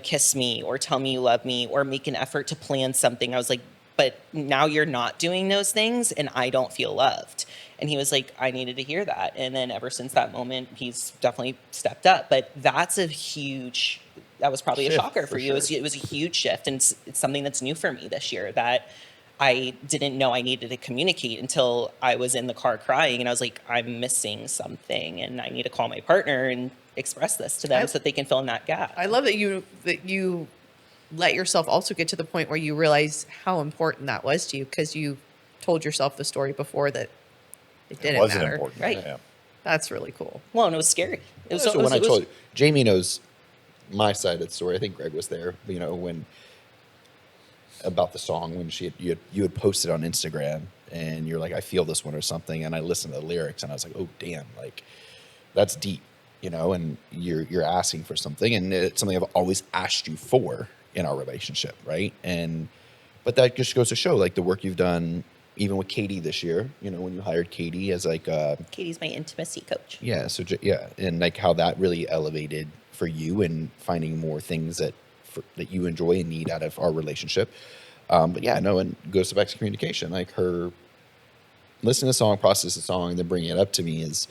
kiss me or tell me you love me or make an effort to plan something. I was like, but now you're not doing those things, and I don't feel loved. And he was like, I needed to hear that. And then ever since that moment, he's definitely stepped up. But that was probably a shocker for you. Sure. It was a huge shift. And it's something that's new for me this year that I didn't know I needed to communicate until I was in the car crying. And I was like, I'm missing something, and I need to call my partner and express this to them so that they can fill in that gap. I love that you let yourself also get to the point where you realize how important that was to you, because you told yourself the story before that it didn't matter. Important. Right. Yeah. That's really cool. Well, and it was scary. When I told you, Jami knows my side of the story. I think Greg was there, when about the song, when you had posted on Instagram, and you're like, I feel this one or something. And I listened to the lyrics, and I was like, oh, damn, that's deep, and you're asking for something, and it's something I've always asked you for in our relationship, right? But that just goes to show, the work you've done, even with Katie this year, when you hired Katie as Katie's my intimacy coach. Yeah. So and how that really elevated for you, and finding more things that you enjoy and need out of our relationship. And it goes back to communication. Her listen to the song, process the song, and then bringing it up to me is.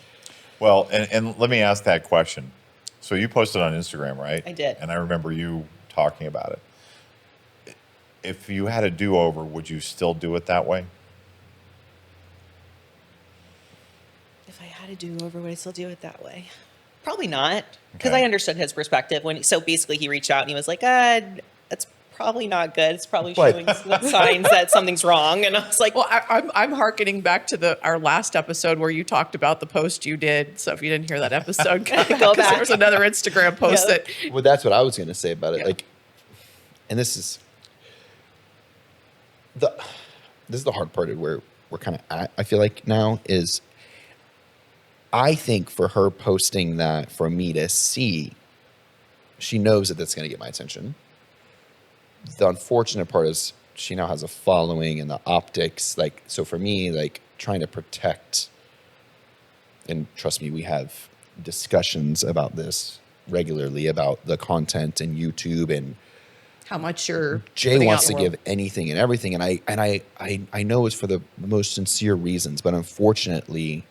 Well, and let me ask that question. So you posted on Instagram, right? I did. And I remember you talking about it. If you had a do-over, would you still do it that way? If I had a do-over, would I still do it that way? Probably not, because I understood his perspective. So basically he reached out and he was like, that's probably not good. It's probably showing signs that something's wrong. And I was like, well, I'm hearkening back to our last episode where you talked about the post you did. So if you didn't hear that episode, go back. There was another Instagram post that. Well, that's what I was going to say about it. And this is the hard part of where we're kind of at, I feel like now, is I think for her posting that for me to see, she knows that that's going to get my attention. The unfortunate part is she now has a following and the optics. Like, so for me, like trying to protect, and trust me, we have discussions about this regularly about the content and YouTube, and How much you're Jay putting wants out to in the world. give anything and everything, and I know it's for the most sincere reasons, but unfortunately,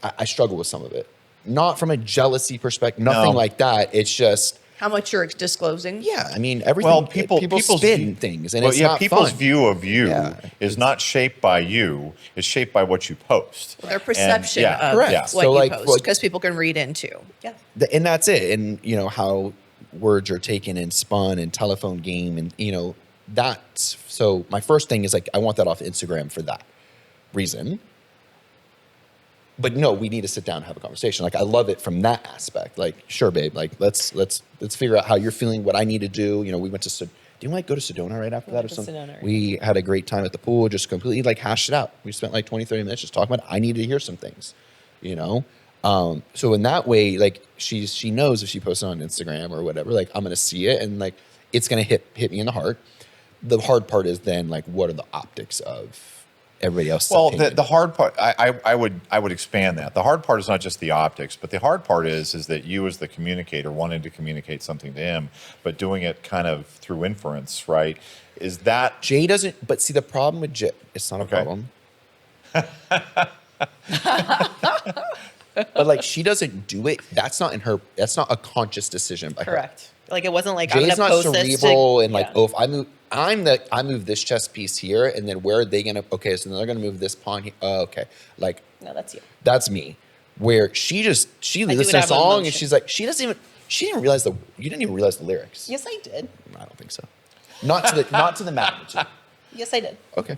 I struggle with some of it. Not from a jealousy perspective, nothing No. like that. It's just, How much you're disclosing. yeah, I mean, everything. Well, people people's spin view- things, and well, it's yeah, not people's fun. view of you Yeah, is not shaped by you. It's shaped by what you post. Their perception And, yeah, of Correct. yeah. what So, you like, post, because people can read into. Yeah. And that's it. And you know how words are taken and spun and telephone game, and you know that's so. My first thing is like I want that off Instagram for that reason. But no, we need to sit down and have a conversation. Like I love it from that aspect. Like, sure, babe. Like let's figure out how you're feeling. What I need to do. You know, we went to. Do you want to go to Sedona right after We that or went to something? Sedona, right. We had a great time at the pool. Just completely like hashed it out. We spent like 20, 30 minutes just talking about it. I need to hear some things. You know. So in that way, like she knows if she posts it on Instagram or whatever, like I'm gonna see it and like it's gonna hit me in the heart. The hard part is then like what are the optics of everybody else's Well, opinion? the hard part, I would expand that. The hard part is not just the optics, but the hard part is that you as the communicator wanting to communicate something to him, but doing it kind of through inference, right? Is that Jay doesn't. But see, the problem with Jay, it's not a Okay. problem. But like she doesn't do it. That's not in her. That's not a conscious decision by her. Correct. Like it wasn't like Jay's I'm gonna not post this cerebral to, and like, yeah. oh, if I move this chest piece here, and then where are they gonna? Okay, so then they're gonna move this pawn here. Oh, okay, like No, that's you. that's me. Where she do listens it to a out of song and emotion. she's like, she didn't realize you didn't even realize the lyrics. Yes, I did. I don't think so. Not to the magnitude. Yes, I did. Okay.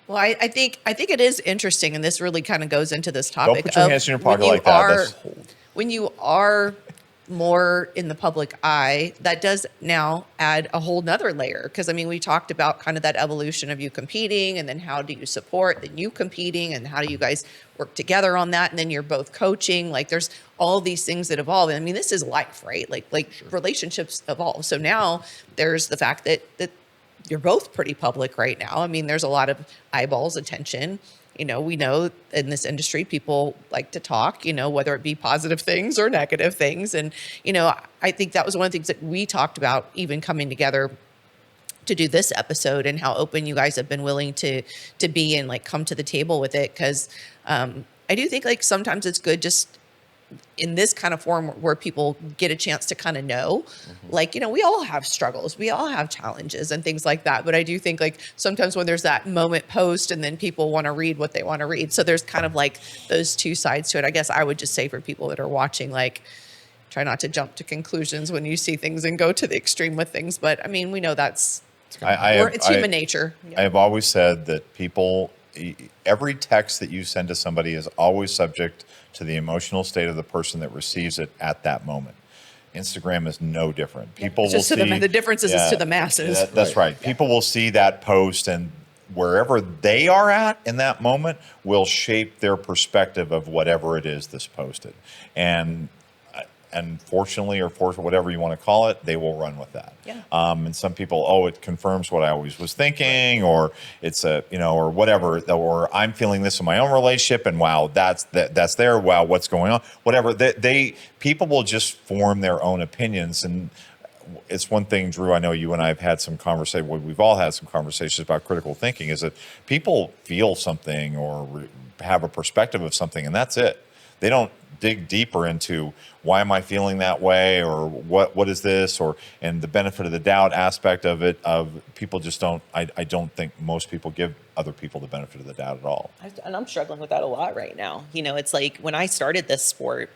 Well, I think it is interesting, and this really kind of goes into this topic. put your of hands in your when pocket you like that. are- That's- when you are more in the public eye, that does now add a whole nother layer. Because I mean, we talked about kind of that evolution of you competing, and then how do you support then you competing, and how do you guys work together on that, and then you're both coaching. Like there's all these things that evolve. And I mean, this is life, right? Like relationships evolve. So now there's the fact that you're both pretty public right now. I mean, there's a lot of eyeballs, attention. You know, we know in this industry, people like to talk, you know, whether it be positive things or negative things. And, you know, I think that was one of the things that we talked about even coming together to do this episode, and how open you guys have been willing to be and like come to the table with it. Cause I do think like sometimes it's good just in this kind of form where people get a chance to kind of know, like, you know, we all have struggles, we all have challenges and things like that. But I do think like sometimes when there's that moment post and then people want to read what they want to read. So there's kind of like those two sides to it. I guess I would just say for people that are watching, like, try not to jump to conclusions when you see things and go to the extreme with things. But I mean, we know that's, it's human nature. I have always said that every text that you send to somebody is always subject to the emotional state of the person that receives it at that moment. Instagram is no different. People It's will just to see the difference is it's to the masses. That's right. People will see that post, and wherever they are at in that moment will shape their perspective of whatever it is that's posted. And fortunately, or fortunately, whatever you want to call it, they will run with that. Yeah. And some people, it confirms what I always was thinking, or it's or whatever, or I'm feeling this in my own relationship, and wow, that's there. Wow, what's going on? Whatever. People will just form their own opinions, and it's one thing, Drew. I know you and I have had some conversation. We've all had some conversations about critical thinking. Is that people feel something or have a perspective of something, and that's it. They don't dig deeper into why am I feeling that way, or what is this, and the benefit of the doubt aspect of it. People just don't. I don't think most people give other people the benefit of the doubt at all. And I'm struggling with that a lot right now. You know, it's like when I started this sport,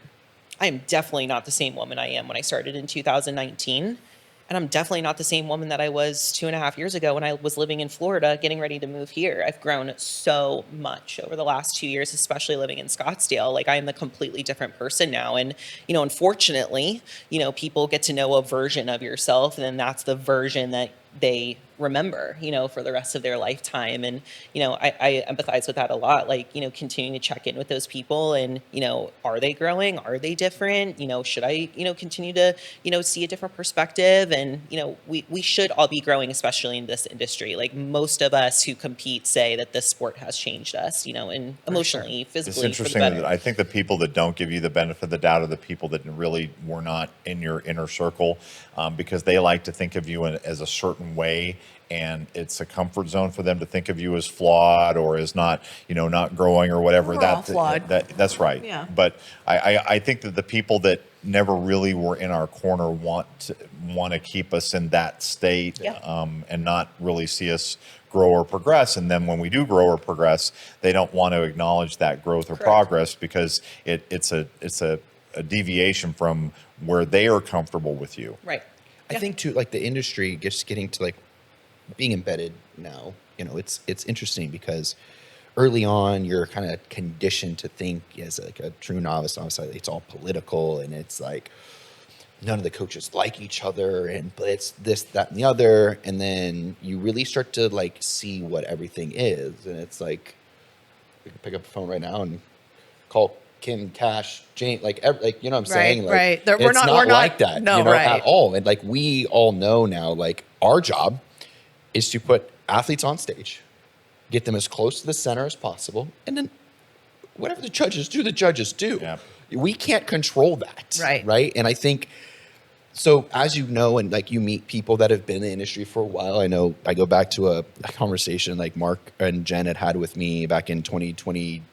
I am definitely not the same woman I am when I started in 2019. And I'm definitely not the same woman that I was 2.5 years ago when I was living in Florida, getting ready to move here. I've grown so much over the last 2 years, especially living in Scottsdale. Like I am a completely different person now. And, you know, unfortunately, you know, people get to know a version of yourself, and then that's the version that they remember, for the rest of their lifetime. And, I empathize with that a lot, like, continuing to check in with those people and, are they growing? Are they different? Should I, continue to, see a different perspective? And, we should all be growing, especially in this industry. Like most of us who compete say that this sport has changed us, and emotionally, physically. It's interesting that I think the people that don't give you the benefit of the doubt are the people that really were not in your inner circle, because they like to think of you as a certain way, and it's a comfort zone for them to think of you as flawed or as not, not growing or whatever. We're all flawed. That's right. Yeah. But I think that the people that never really were in our corner want to keep us in that state, and not really see us grow or progress. And then when we do grow or progress, they don't want to acknowledge that growth or progress, because it's a deviation from where they are comfortable with you. Right. I think too, like the industry just getting to like being embedded now, it's interesting because early on you're kind of conditioned to think as like a true novice, obviously it's all political and it's like none of the coaches like each other, but it's this, that, and the other. And then you really start to like see what everything is. And it's like, we can pick up the phone right now and call Kim, Cash, Jane, like you know what I'm saying? Like, right. We're not like that, no, at all. And like, we all know now, like our job is to put athletes on stage, get them as close to the center as possible. And then whatever the judges do, the judges do. Yeah. We can't control that. Right. And I think, so as you know, and like you meet people that have been in the industry for a while, I know I go back to a conversation like Mark and Jen had with me back in 2022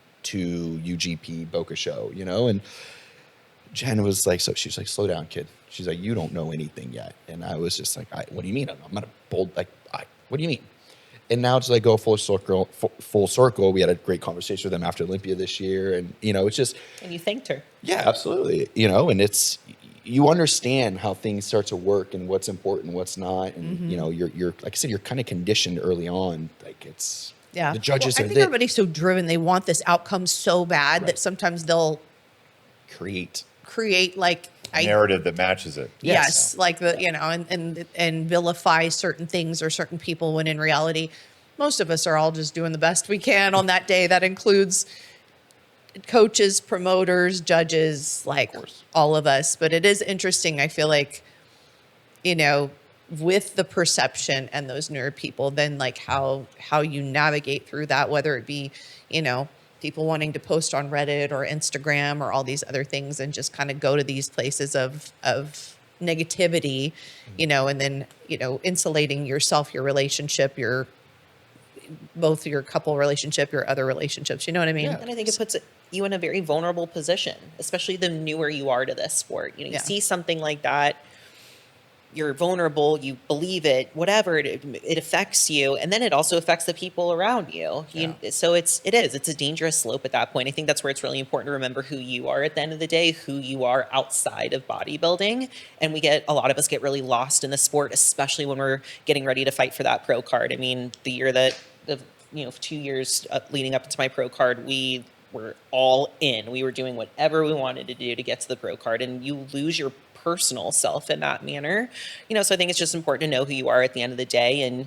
UGP Boca show, and Jen was like, so she's like, slow down, kid. She's like, you don't know anything yet. And I was just like, what do you mean? I'm not a bold, what do you mean? And now to like go full circle, we had a great conversation with them after Olympia this year. And, it's just. And you thanked her. Yeah, absolutely. And it's, you understand how things start to work and what's important, what's not. And, you're, like I said, you're kind of conditioned early on. Like it's, the judges I think everybody's so driven. They want this outcome so bad that sometimes they'll create like a narrative that matches it. Yes. Like and vilify certain things or certain people, when in reality, most of us are all just doing the best we can on that day. That includes coaches, promoters, judges, like all of us. But it is interesting. I feel like, with the perception and those nerd people, then like how you navigate through that, whether it be, people wanting to post on Reddit or Instagram or all these other things and just kind of go to these places of negativity, and then, insulating yourself, your relationship, both your couple relationship, your other relationships, you know what I mean? Yeah. And I think it puts you in a very vulnerable position, especially the newer you are to this sport. You see something like that, you're vulnerable, you believe it, whatever, it affects you. And then it also affects the people around you. So it's a dangerous slope at that point. I think that's where it's really important to remember who you are at the end of the day, who you are outside of bodybuilding. And a lot of us get really lost in the sport, especially when we're getting ready to fight for that pro card. I mean, the year that, 2 years leading up to my pro card, we were all in. We were doing whatever we wanted to do to get to the pro card, and you lose your personal self in that manner. So I think it's just important to know who you are at the end of the day and,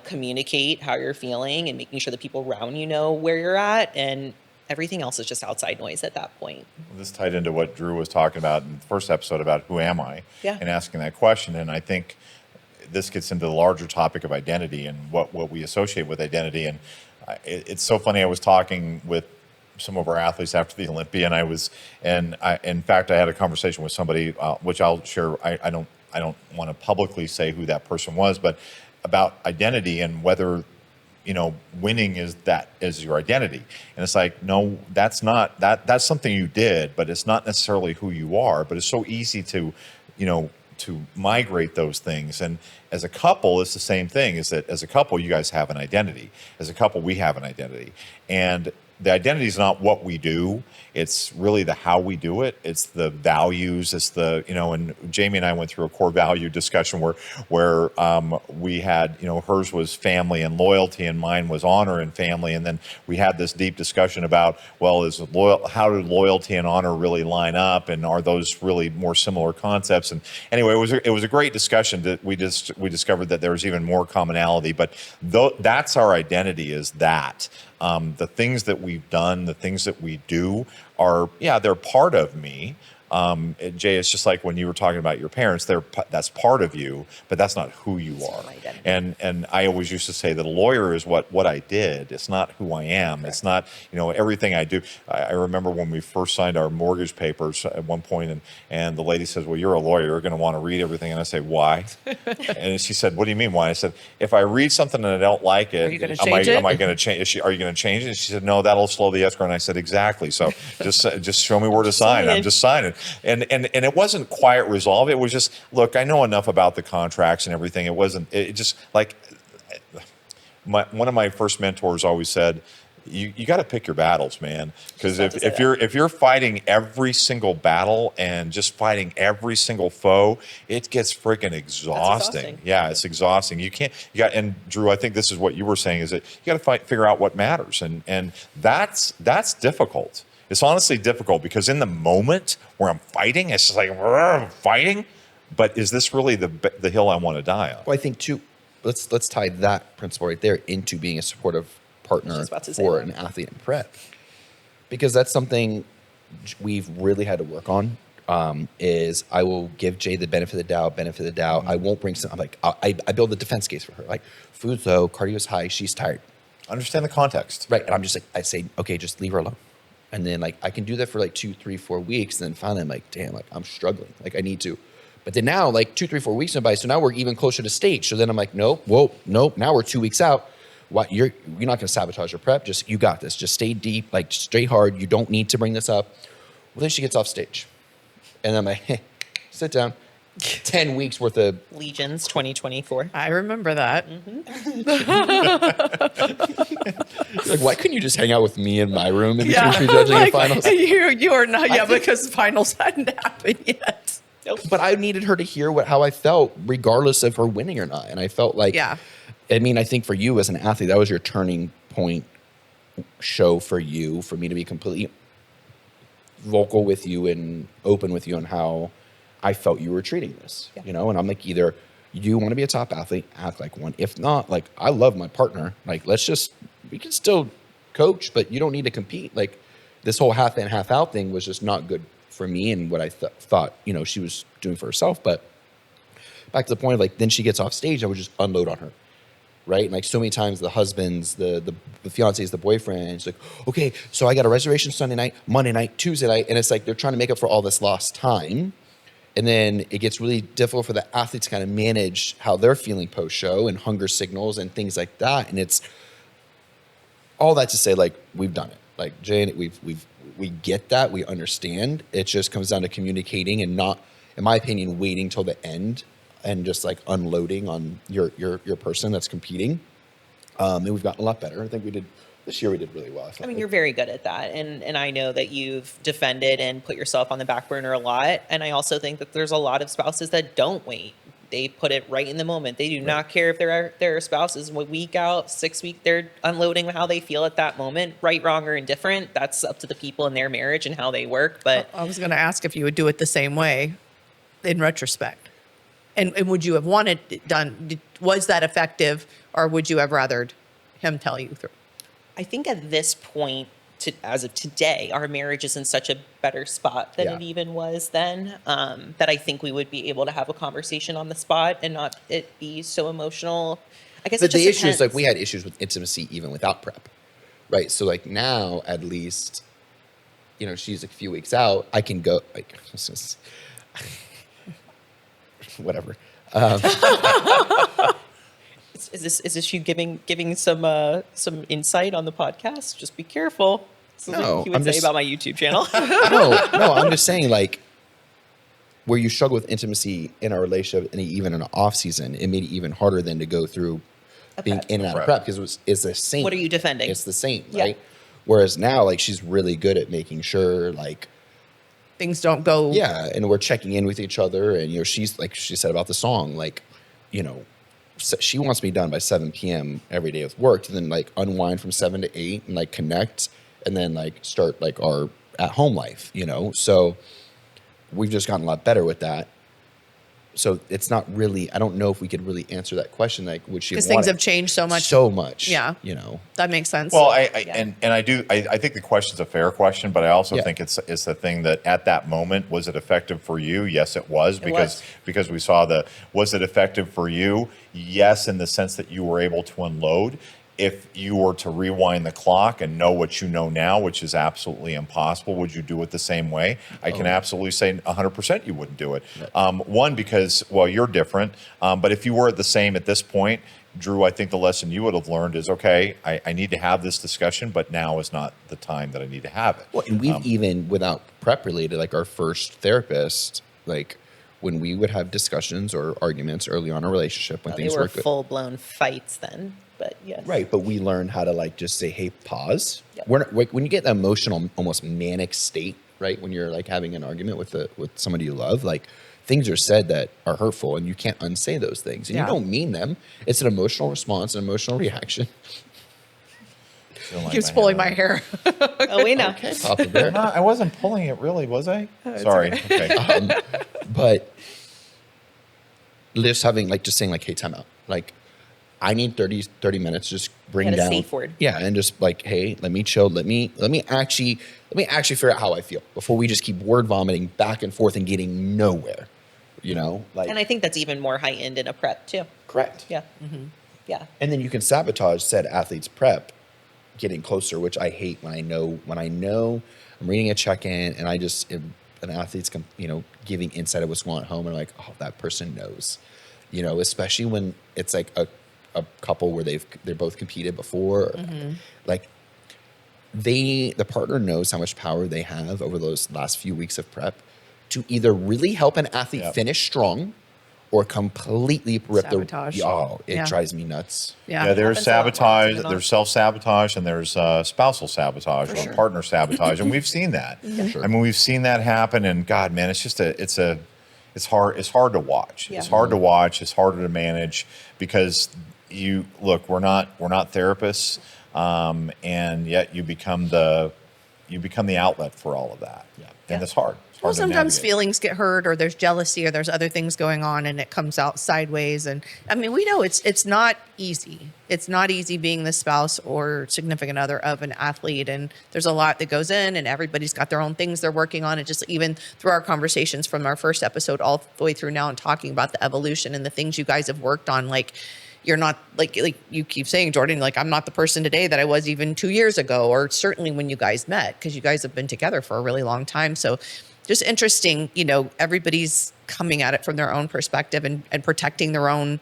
communicate how you're feeling and making sure the people around you know where you're at, and everything else is just outside noise at that point. This tied into what Drew was talking about in the first episode about who am I, and asking that question. And I think this gets into the larger topic of identity and what we associate with identity. And it's so funny. I was talking with some of our athletes after the Olympia, and in fact, I had a conversation with somebody, which I'll share. I don't want to publicly say who that person was, but about identity and whether, winning is your identity. And it's like, no, that's not, that's something you did, but it's not necessarily who you are. But it's so easy to, to migrate those things. And as a couple, it's the same thing, is that as a couple, you guys have an identity. As a couple, we have an identity. And the identity is not what we do. It's really the how we do it. It's the values. It's the, and Jami and I went through a core value discussion where we had, hers was family and loyalty, and mine was honor and family. And then we had this deep discussion about, well, how do loyalty and honor really line up, and are those really more similar concepts? And anyway, it was a great discussion that we discovered that there was even more commonality. But that's our identity, is that. The things that we've done, the things that we do are, they're part of me. Jay, it's just like when you were talking about your parents, that's part of you, but that's not who you are. And I always used to say that a lawyer is what I did. It's not who I am. Correct. It's not, everything I do. I remember when we first signed our mortgage papers at one point, and the lady says, well, you're a lawyer. You're going to want to read everything. And I say, why? And she said, what do you mean why? I said, if I read something and I don't like it, am I going to change? Are you going to change it? And she said, no, that'll slow the escrow. And I said, exactly. So just show me where to sign. I'm just signing. And it wasn't quiet resolve. It was just, look, I know enough about the contracts and everything. It just like one of my first mentors always said, you got to pick your battles, man. Because if you're fighting every single battle and just fighting every single foe, it gets freaking exhausting. Yeah, it's exhausting. And Drew, I think this is what you were saying, is that you got to figure out what matters, and that's difficult. It's honestly difficult, because in the moment where I'm fighting, it's just like, I'm fighting. But is this really the hill I want to die on? Well, I think too, let's tie that principle right there into being a supportive partner for an athlete in prep, because that's something we've really had to work on. Is I will give Jay the benefit of the doubt. Mm-hmm. I won't bring I'm like, I build the defense case for her. Like, food's low, cardio's high, she's tired. Understand the context. Right. And I'm just like, I say, okay, just leave her alone. And then like I can do that for like 2, 3, 4 weeks. And then finally I'm like, damn, like I'm struggling. Like I need to. But then now like 2, 3, 4 weeks went by. So now we're even closer to stage. So then I'm like, nope. Now we're 2 weeks out. Why you're not going to sabotage your prep. Just, you got this. Just stay deep, like stay hard. You don't need to bring this up. Well, then she gets off stage. And I'm like, hey, sit down. 10 weeks worth of Legions 2024. I remember that. Like, why couldn't you just hang out with me in my room in between prejudging the finals? You are not, because finals hadn't happened yet. Nope. But I needed her to hear how I felt, regardless of her winning or not. And I felt like, I mean, I think for you as an athlete, that was your turning point show for you, for me to be completely vocal with you and open with you on how I felt you were treating this, And I'm like, either you want to be a top athlete, act like one. If not, like, I love my partner. Like, we can still coach, but you don't need to compete. Like, this whole half in, half out thing was just not good for me and what I thought, she was doing for herself. But back to the point of like, then she gets off stage, I would just unload on her. Right. And like so many times the husbands, the fiancés, the boyfriend, it's like, okay, so I got a reservation Sunday night, Monday night, Tuesday night. And it's like, they're trying to make up for all this lost time. And then it gets really difficult for the athlete to kind of manage how they're feeling post-show and hunger signals and things like that. And it's all that to say, like, we've done it. Like, Jane, we get that. We understand. It just comes down to communicating and not, in my opinion, waiting till the end and just like unloading on your person that's competing. And we've gotten a lot better. I think this year we did really well. I mean, you're very good at that. And I know that you've defended and put yourself on the back burner a lot. And I also think that there's a lot of spouses that don't wait. They put it right in the moment. They do not care if their spouse is a week out, 6 weeks. They're unloading how they feel at that moment, right, wrong, or indifferent. That's up to the people in their marriage and how they work. But I was going to ask if you would do it the same way in retrospect. And would you have wanted it done? Was that effective, or would you have rathered him tell you through? I think at this point, as of today, our marriage is in such a better spot than it even was then, that I think we would be able to have a conversation on the spot and not it be so emotional. I guess the issue is like we had issues with intimacy even without prep, right? So like now at least, she's a few weeks out. I can go like, whatever. Is this you giving some insight on the podcast? Just be careful. No, he would say about my YouTube channel. no, I'm just saying like where you struggle with intimacy in our relationship and even in an off season, it made it even harder than to go through being in and out of prep because it's the same. What are you defending? It's the same, right? Whereas now, like, she's really good at making sure, like, Things don't go. yeah, and we're checking in with each other. And, you know, she's, like she said about the song, like, you know, she wants me done by 7 p.m. every day with work, and then, like, unwind from 7 to 8 and, like, connect, and then, like, start, like, our at-home life, you know? So we've just gotten a lot better with that. So it's not really, I don't know if we could really answer that question. Like, would she Because want things it? have changed so much. So much. Yeah. You know? That makes sense. Well, I think the question's a fair question, but I also Yeah. think it's the thing that at that moment, was it effective for you? Yes, it was, was. because we saw was it effective for you? Yes, in the sense that you were able to unload. If you were to rewind the clock and know what you know now, which is absolutely impossible, would you do it the same way? I can absolutely say 100% you wouldn't do it. One, because, well, you're different. But if you were the same at this point, Drew, I think the lesson you would have learned is, okay, I need to have this discussion, but now is not the time that I need to have it. Well, and we've even, without prep related, like our first therapist, like when we would have discussions or arguments early on in a relationship when They things were were good. full-blown fights then, but yes. Right, but we learned how to, like, just say, "Hey, pause." Yep. We're not, like, when you get an emotional, almost manic state, right? When you're, like, having an argument with somebody you love, like, things are said that are hurtful, and you can't unsay those things, and Yeah. you don't mean them. It's an emotional response, an emotional reaction. Feeling like Keeps my pulling hair. my hair. Oh, we know. Okay, Papa Bear. No, I wasn't pulling it really, was I? Sorry. Okay. But just having, like, just saying, like, "Hey, time out." Like, I need 30 minutes. Just bring Got a down. safe word. Yeah, and just like, "Hey, let me chill. Let me actually figure out how I feel before we just keep word vomiting back and forth and getting nowhere." You know, like, And I think that's even more high-end in a prep, too. correct. Yeah. Yeah. And then you can sabotage said athlete's prep getting closer, which I hate when I know I'm reading a check-in and I just an athlete's giving insight of what's going on at home, and I'm like, oh, that person knows, you know, especially when it's like a couple where they're both competed before, like the partner knows how much power they have over those last few weeks of prep to either really help an athlete Yep. finish strong or completely rip Sabotage. it Yeah. drives me nuts. Yeah. Yeah, there's Happens a lot more sabotage, often than there's self-sabotage, and there's spousal sabotage or partner sabotage, and we've seen that. sure. I mean, we've seen that happen, and God, man, it's just it's hard to watch. Yeah. It's hard to watch. It's harder to manage because we're not therapists, and yet you become the outlet for all of that. Yeah. And it's hard. It's Well, hard to sometimes navigate. feelings get hurt, or there's jealousy, or there's other things going on, and it comes out sideways. And I mean, we know it's not easy. It's not easy being the spouse or significant other of an athlete, and there's a lot that goes in, and everybody's got their own things they're working on. And just even through our conversations from our first episode all the way through now, and talking about the evolution and the things you guys have worked on, like. You're not like you keep saying, Jordan, like, I'm not the person today that I was even 2 years ago, or certainly when you guys met, because you guys have been together for a really long time. So just interesting, you know, everybody's coming at it from their own perspective and protecting their own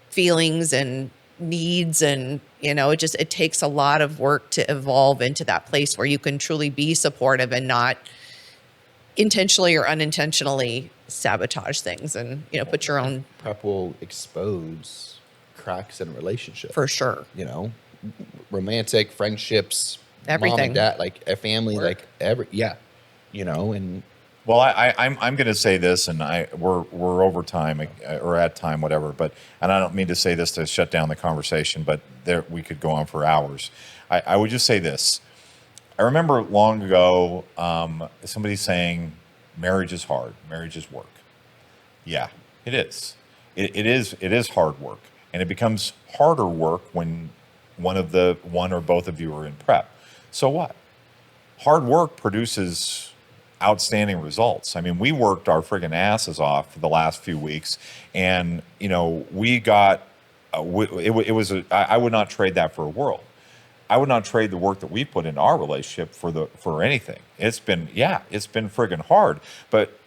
feelings and needs. And, you know, it takes a lot of work to evolve into that place where you can truly be supportive and not intentionally or unintentionally sabotage things and, you know, put your own. Prep will expose cracks in a relationship. For sure. You know, romantic, friendships, mom Everything. and dad, like a family, like you know, and Well, I'm going to say this, and we're over time or at time, whatever. And I don't mean to say this to shut down the conversation, but we could go on for hours. I would just say this. I remember long ago somebody saying, "Marriage is hard. Marriage is work." Yeah, it is. It is hard work, and it becomes harder work when one or both of you are in prep. So what? Hard work produces outstanding results. I mean, we worked our friggin' asses off for the last few weeks, and you know, we got I would not trade that for a world. I would not trade the work that we put in our relationship for anything. It's been friggin' hard, but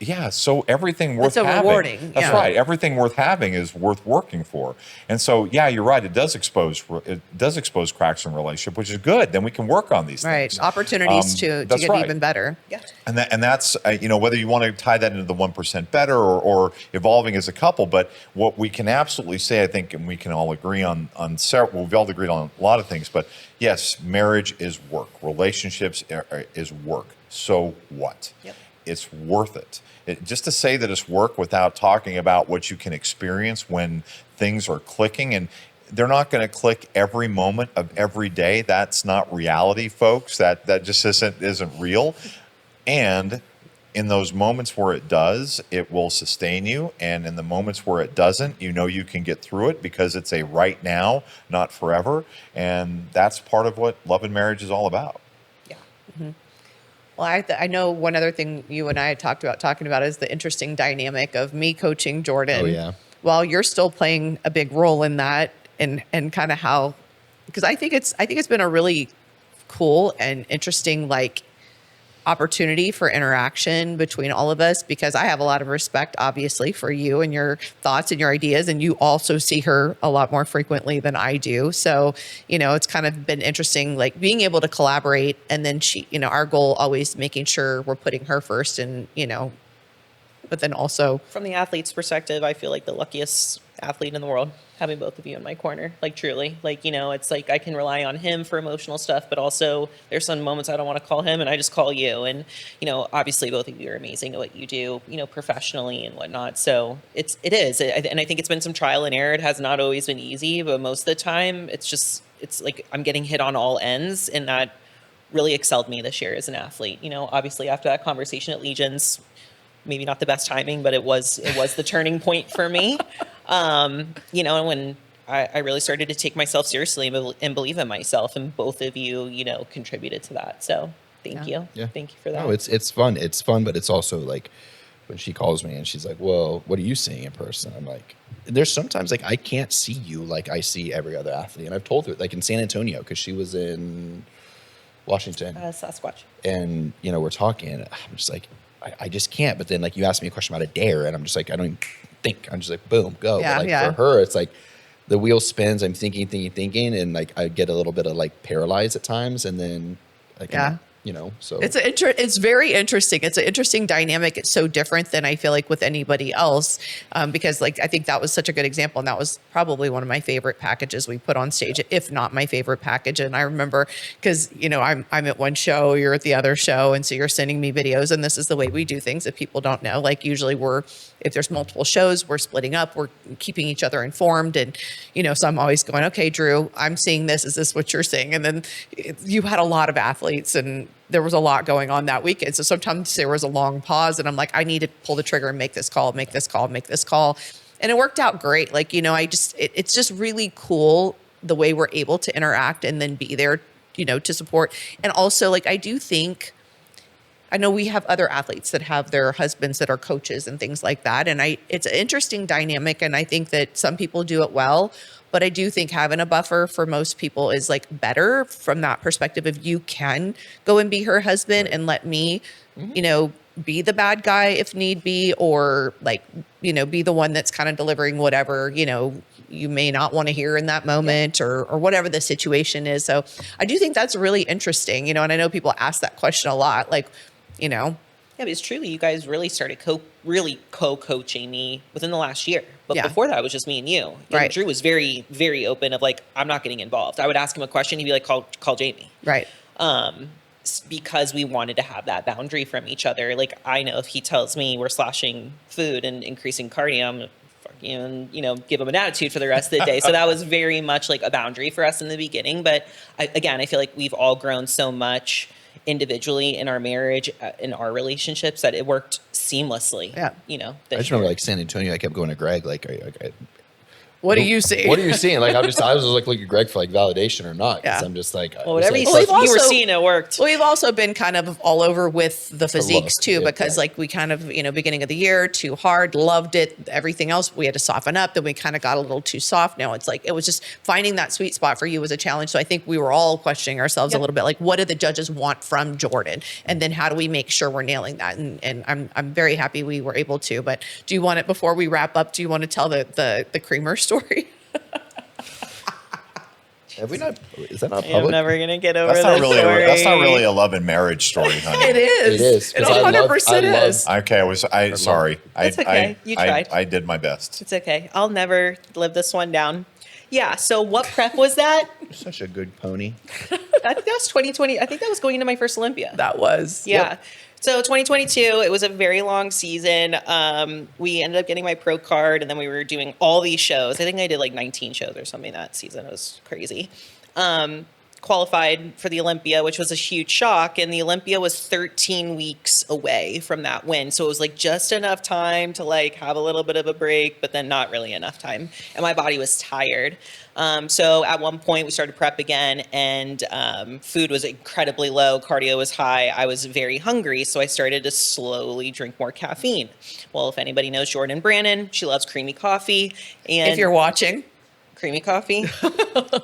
Yeah, so everything worth so having. rewarding, That's yeah. right. Everything worth having is worth working for. And so, yeah, you're right. It does expose cracks in relationship, which is good. Then we can work on these Right. things. Opportunities to That's get right. even better. Yeah. And that's whether you want to tie that into the 1% better or evolving as a couple. But what we can absolutely say, I think, and we can all agree on several. Well, we've all agreed on a lot of things. But yes, marriage is work. Relationships is work. So what? Yep. It's worth it. Just to say that it's work without talking about what you can experience when things are clicking, and they're not going to click every moment of every day. That's not reality, folks. That just isn't real. And in those moments where it does, it will sustain you. And in the moments where it doesn't, you can get through it because it's a right now, not forever. And that's part of what love and marriage is all about. Yeah. Well, I know one other thing you and I had talking about is the interesting dynamic of me coaching Jordan. Oh, yeah. While you're still playing a big role in that, and kind of how, because I think it's been a really cool and interesting opportunity for interaction between all of us, because I have a lot of respect, obviously, for you and your thoughts and your ideas. And you also see her a lot more frequently than I do. So, it's kind of been interesting, being able to collaborate. And then she, our goal always making sure we're putting her first, and, but then also From the athlete's perspective, I feel like the luckiest athlete in the world, having both of you in my corner. Truly, it's I can rely on him for emotional stuff, but also there's some moments I don't want to call him and I just call you. And, obviously both of you are amazing at what you do, professionally and whatnot. So it is. And I think it's been some trial and error. It has not always been easy, but most of the time it's I'm getting hit on all ends, and that really excelled me this year as an athlete. Obviously after that conversation at Legions, maybe not the best timing, but it was the turning point for me. And when I really started to take myself seriously and believe in myself, and both of you, contributed to that. So thank you. Yeah. Thank you for that. No, it's fun. It's fun, but it's also when she calls me and she's like, well, what are you seeing in person? I'm like, there's sometimes I can't see you like I see every other athlete. And I've told her, in San Antonio, because she was in Washington. Sasquatch. And, we're talking, and I'm just like, I just can't. But then you asked me a question about a dare, and I'm just like, I don't even think. I'm just like, boom, go. Yeah, but yeah. for her, it's the wheel spins. I'm thinking, and I get a little bit of paralyzed at times, and then so it's very interesting. It's an interesting dynamic. It's so different than I feel like with anybody else, because I think that was such a good example, and that was probably one of my favorite packages we put on stage, if not my favorite package. And I remember because I'm at one show, you're at the other show, and so you're sending me videos, and this is the way we do things. If people don't know, usually if there's multiple shows, we're splitting up, we're keeping each other informed, and so I'm always going, okay, Drew, I'm seeing this. Is this what you're seeing? And then you had a lot of athletes, and there was a lot going on that weekend. So sometimes there was a long pause, and I'm like, I need to pull the trigger and make this call. And it worked out great. It's just really cool the way we're able to interact and then be there, to support. And also I know we have other athletes that have their husbands that are coaches and things like that. And it's an interesting dynamic. And I think that some people do it well, but I do think having a buffer for most people is better from that perspective. If you can go and be her husband and let me, be the bad guy if need be, or be the one that's kind of delivering whatever, you may not want to hear in that moment, or whatever the situation is. So I do think that's really interesting, and I know people ask that question a lot, Yeah, but it's truly, you guys really started co-coaching me within the last year. But before that, it was just me and you. Right. Drew was very, very open of I'm not getting involved. I would ask him a question. He'd be like, call Jami. Right. Because we wanted to have that boundary from each other. I know if he tells me we're slashing food and increasing cardio, I'm gonna fucking, give him an attitude for the rest of the day. So that was very much a boundary for us in the beginning. But I feel like we've all grown so much individually in our marriage, in our relationships, that it worked seamlessly. Yeah. I just remember San Antonio, I kept going to Greg, What do you see? What are you seeing? Like, I was just like looking at Greg for like validation or not. Because Yeah. I'm just like, Well, whatever it's you, like, said, you were seeing, it worked. Well, we've also been kind of all over with the physiques too, yeah, because like we kind of, beginning of the year, too hard, loved it. Everything else, we had to soften up. Then we kind of got a little too soft. Now it's like, it was just finding that sweet spot for you was a challenge. So I think we were all questioning ourselves a little bit, like, what do the judges want from Jordan? And then how do we make sure we're nailing that? And I'm very happy we were able to. But do you want it, before we wrap up, do you want to tell the creamer story? have we not? Is that not I'm public? never gonna get over That's not this really story. that's not really a love and marriage story, honey. It is. It is, It 'cause I love- 100% I love- is. Okay, sorry. It's okay. You tried. I did my best. It's okay. I'll never live this one down. Yeah. So what prep was that? You're such a good pony. I think that was 2020. I think that was going into my first Olympia. That was. Yeah. So 2022, it was a very long season. We ended up getting my pro card, and then we were doing all these shows. I think I did like 19 shows or something that season. It was crazy. Qualified for the Olympia, which was a huge shock. And the Olympia was 13 weeks away from that win. So it was like just enough time to like have a little bit of a break, but then not really enough time. And my body was tired. So at one point we started prep again, and food was incredibly low. Cardio was high. I was very hungry. So I started to slowly drink more caffeine. Well, if anybody knows Jordan Brannon, she loves creamy coffee. And If you're watching. creamy coffee.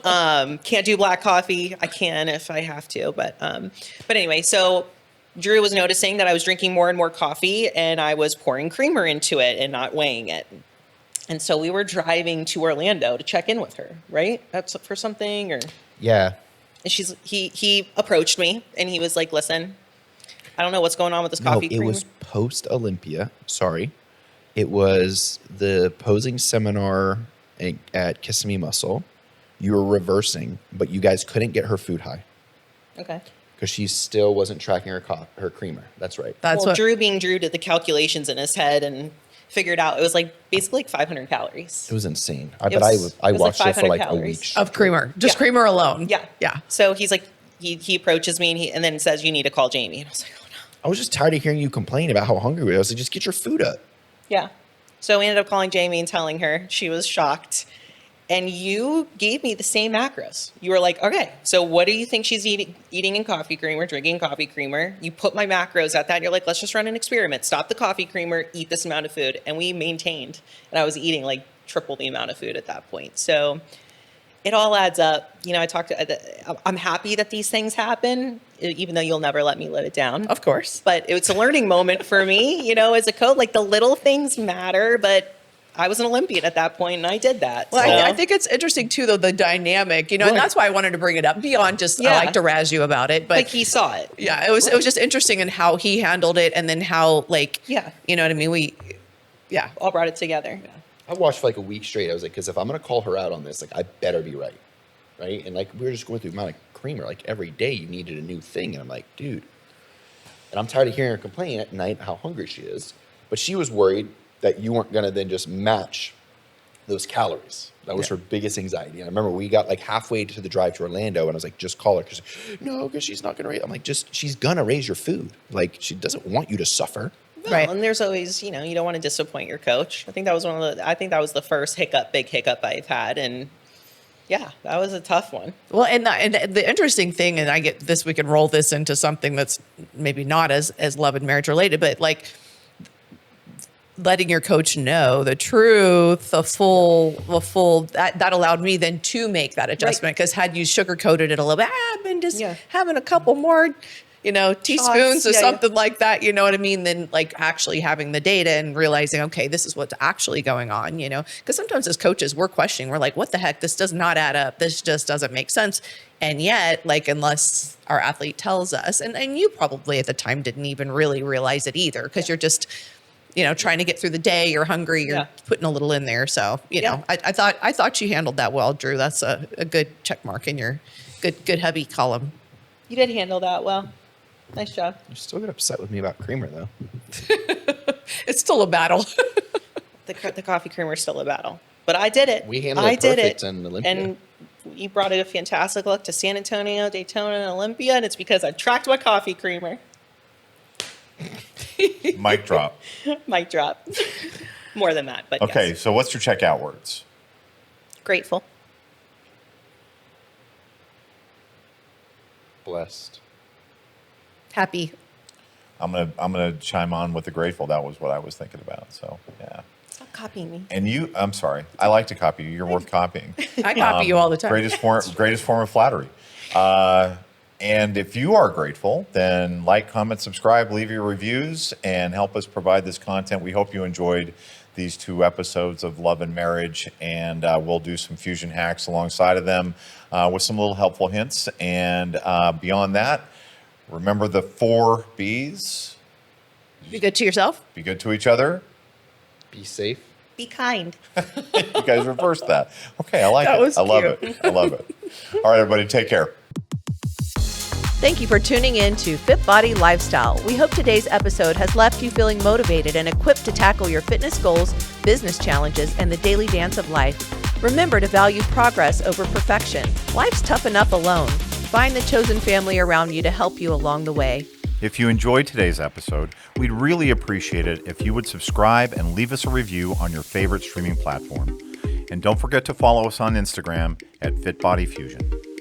Can't do black coffee. I can if I have to, but anyway, so Drew was noticing that I was drinking more and more coffee, and I was pouring creamer into it and not weighing it. And so we were driving to Orlando to check in with her, right? That's for something, or Yeah. and he approached me and he was like, "Listen, I don't know what's going on with this coffee it creamer." was post Olympia. Sorry. It was the posing seminar at Kissimmee Muscle. You were reversing, but you guys couldn't get her food high Okay. because she still wasn't tracking her creamer. That's right. That's Well, what. Drew being Drew did the calculations in his head and figured out it was like basically like 500 calories. It was insane. It But was- I it was like watched her for 500 like a calories. week. Of creamer, just Yeah. creamer alone. Yeah. Yeah. So he's like, he approaches me and then says, "You need to call Jami." And I was like, "Oh no." I was just tired of hearing you complain about how hungry we were. I was like, just get your food up. Yeah. So we ended up calling Jami and telling her. She was shocked. And you gave me the same macros. You were like, "Okay, so what do you think she's eating in coffee creamer, drinking coffee creamer?" You put my macros at that. And you're like, "Let's just run an experiment. Stop the coffee creamer, eat this amount of food." And we maintained. And I was eating like triple the amount of food at that point. So it all adds up. I'm happy that these things happen, even though you'll never let me live it down. Of course. But it's a learning moment for me, as a coach. Like the little things matter, but I was an Olympian at that point, and I did that. Well, so. I think it's interesting too, though, the dynamic, and that's why I wanted to bring it up beyond just, I Yeah. like to razz you about it, but like he saw it. yeah, it was just interesting in how he handled it. And then how, like, Yeah. you know what I mean? All brought it together. I watched for like a week straight. I was like, because if I'm going to call her out on this, like, I better be right. Right. And like, we were just going through the amount of creamer, like every day you needed a new thing. And I'm like, dude, and I'm tired of hearing her complain at night how hungry she is. But she was worried that you weren't going to then just match those calories. That was her biggest anxiety. And I remember we got like halfway to the drive to Orlando, and I was like, just call her. Because she's not going to raise. I'm like, she's going to raise your food. Like, she doesn't want you to suffer. No, Right. And there's always, you don't want to disappoint your coach. I think that was the first big hiccup I've had. And yeah, that was a tough one. Well, and the interesting thing, and I get this, we can roll this into something that's maybe not as love and marriage related, but like letting your coach know the truth, the full that allowed me then to make that adjustment. Because had you sugarcoated it a little bit, I've been just having a couple more, teaspoons or something like that, you know what I mean? Then like actually having the data and realizing, okay, this is what's actually going on, because sometimes as coaches, we're questioning, we're like, what the heck? This does not add up. This just doesn't make sense. And yet, like, unless our athlete tells us, and you probably at the time didn't even really realize it either, because you're just, trying to get through the day, you're hungry, you're putting a little in there. So, I thought you handled that well, Drew. That's a good check mark in your good hubby column. You did handle that well. Nice job. You still get upset with me about creamer, though. It's still a battle. The coffee creamer is still a battle, but I did it. We handled it perfect in Olympia. And you brought a fantastic look to San Antonio, Daytona, and Olympia, and it's because I tracked my coffee creamer. Mic drop. Mic drop. More than that, but Okay, yes. so what's your checkout words? Grateful. Blessed. Happy. I'm gonna chime on with the grateful. That was what I was thinking about. So yeah. Stop copying me. And you, I'm sorry. I like to copy you. You're worth copying. I copy you all the time. Greatest form of flattery. And if you are grateful, then like, comment, subscribe, leave your reviews, and help us provide this content. We hope you enjoyed these 2 episodes of Love and Marriage, and we'll do some fusion hacks alongside of them with some little helpful hints. And beyond that, remember the 4 B's. Be good to yourself. Be good to each other. Be safe. Be kind. You guys reversed that. Okay, I like That it. was I love cute. it. I love it. All right, everybody, take care. Thank you for tuning in to FitBody Lifestyle. We hope today's episode has left you feeling motivated and equipped to tackle your fitness goals, business challenges, and the daily dance of life. Remember to value progress over perfection. Life's tough enough alone. Find the chosen family around you to help you along the way. If you enjoyed today's episode, we'd really appreciate it if you would subscribe and leave us a review on your favorite streaming platform. And don't forget to follow us on Instagram at FitBodyFusion.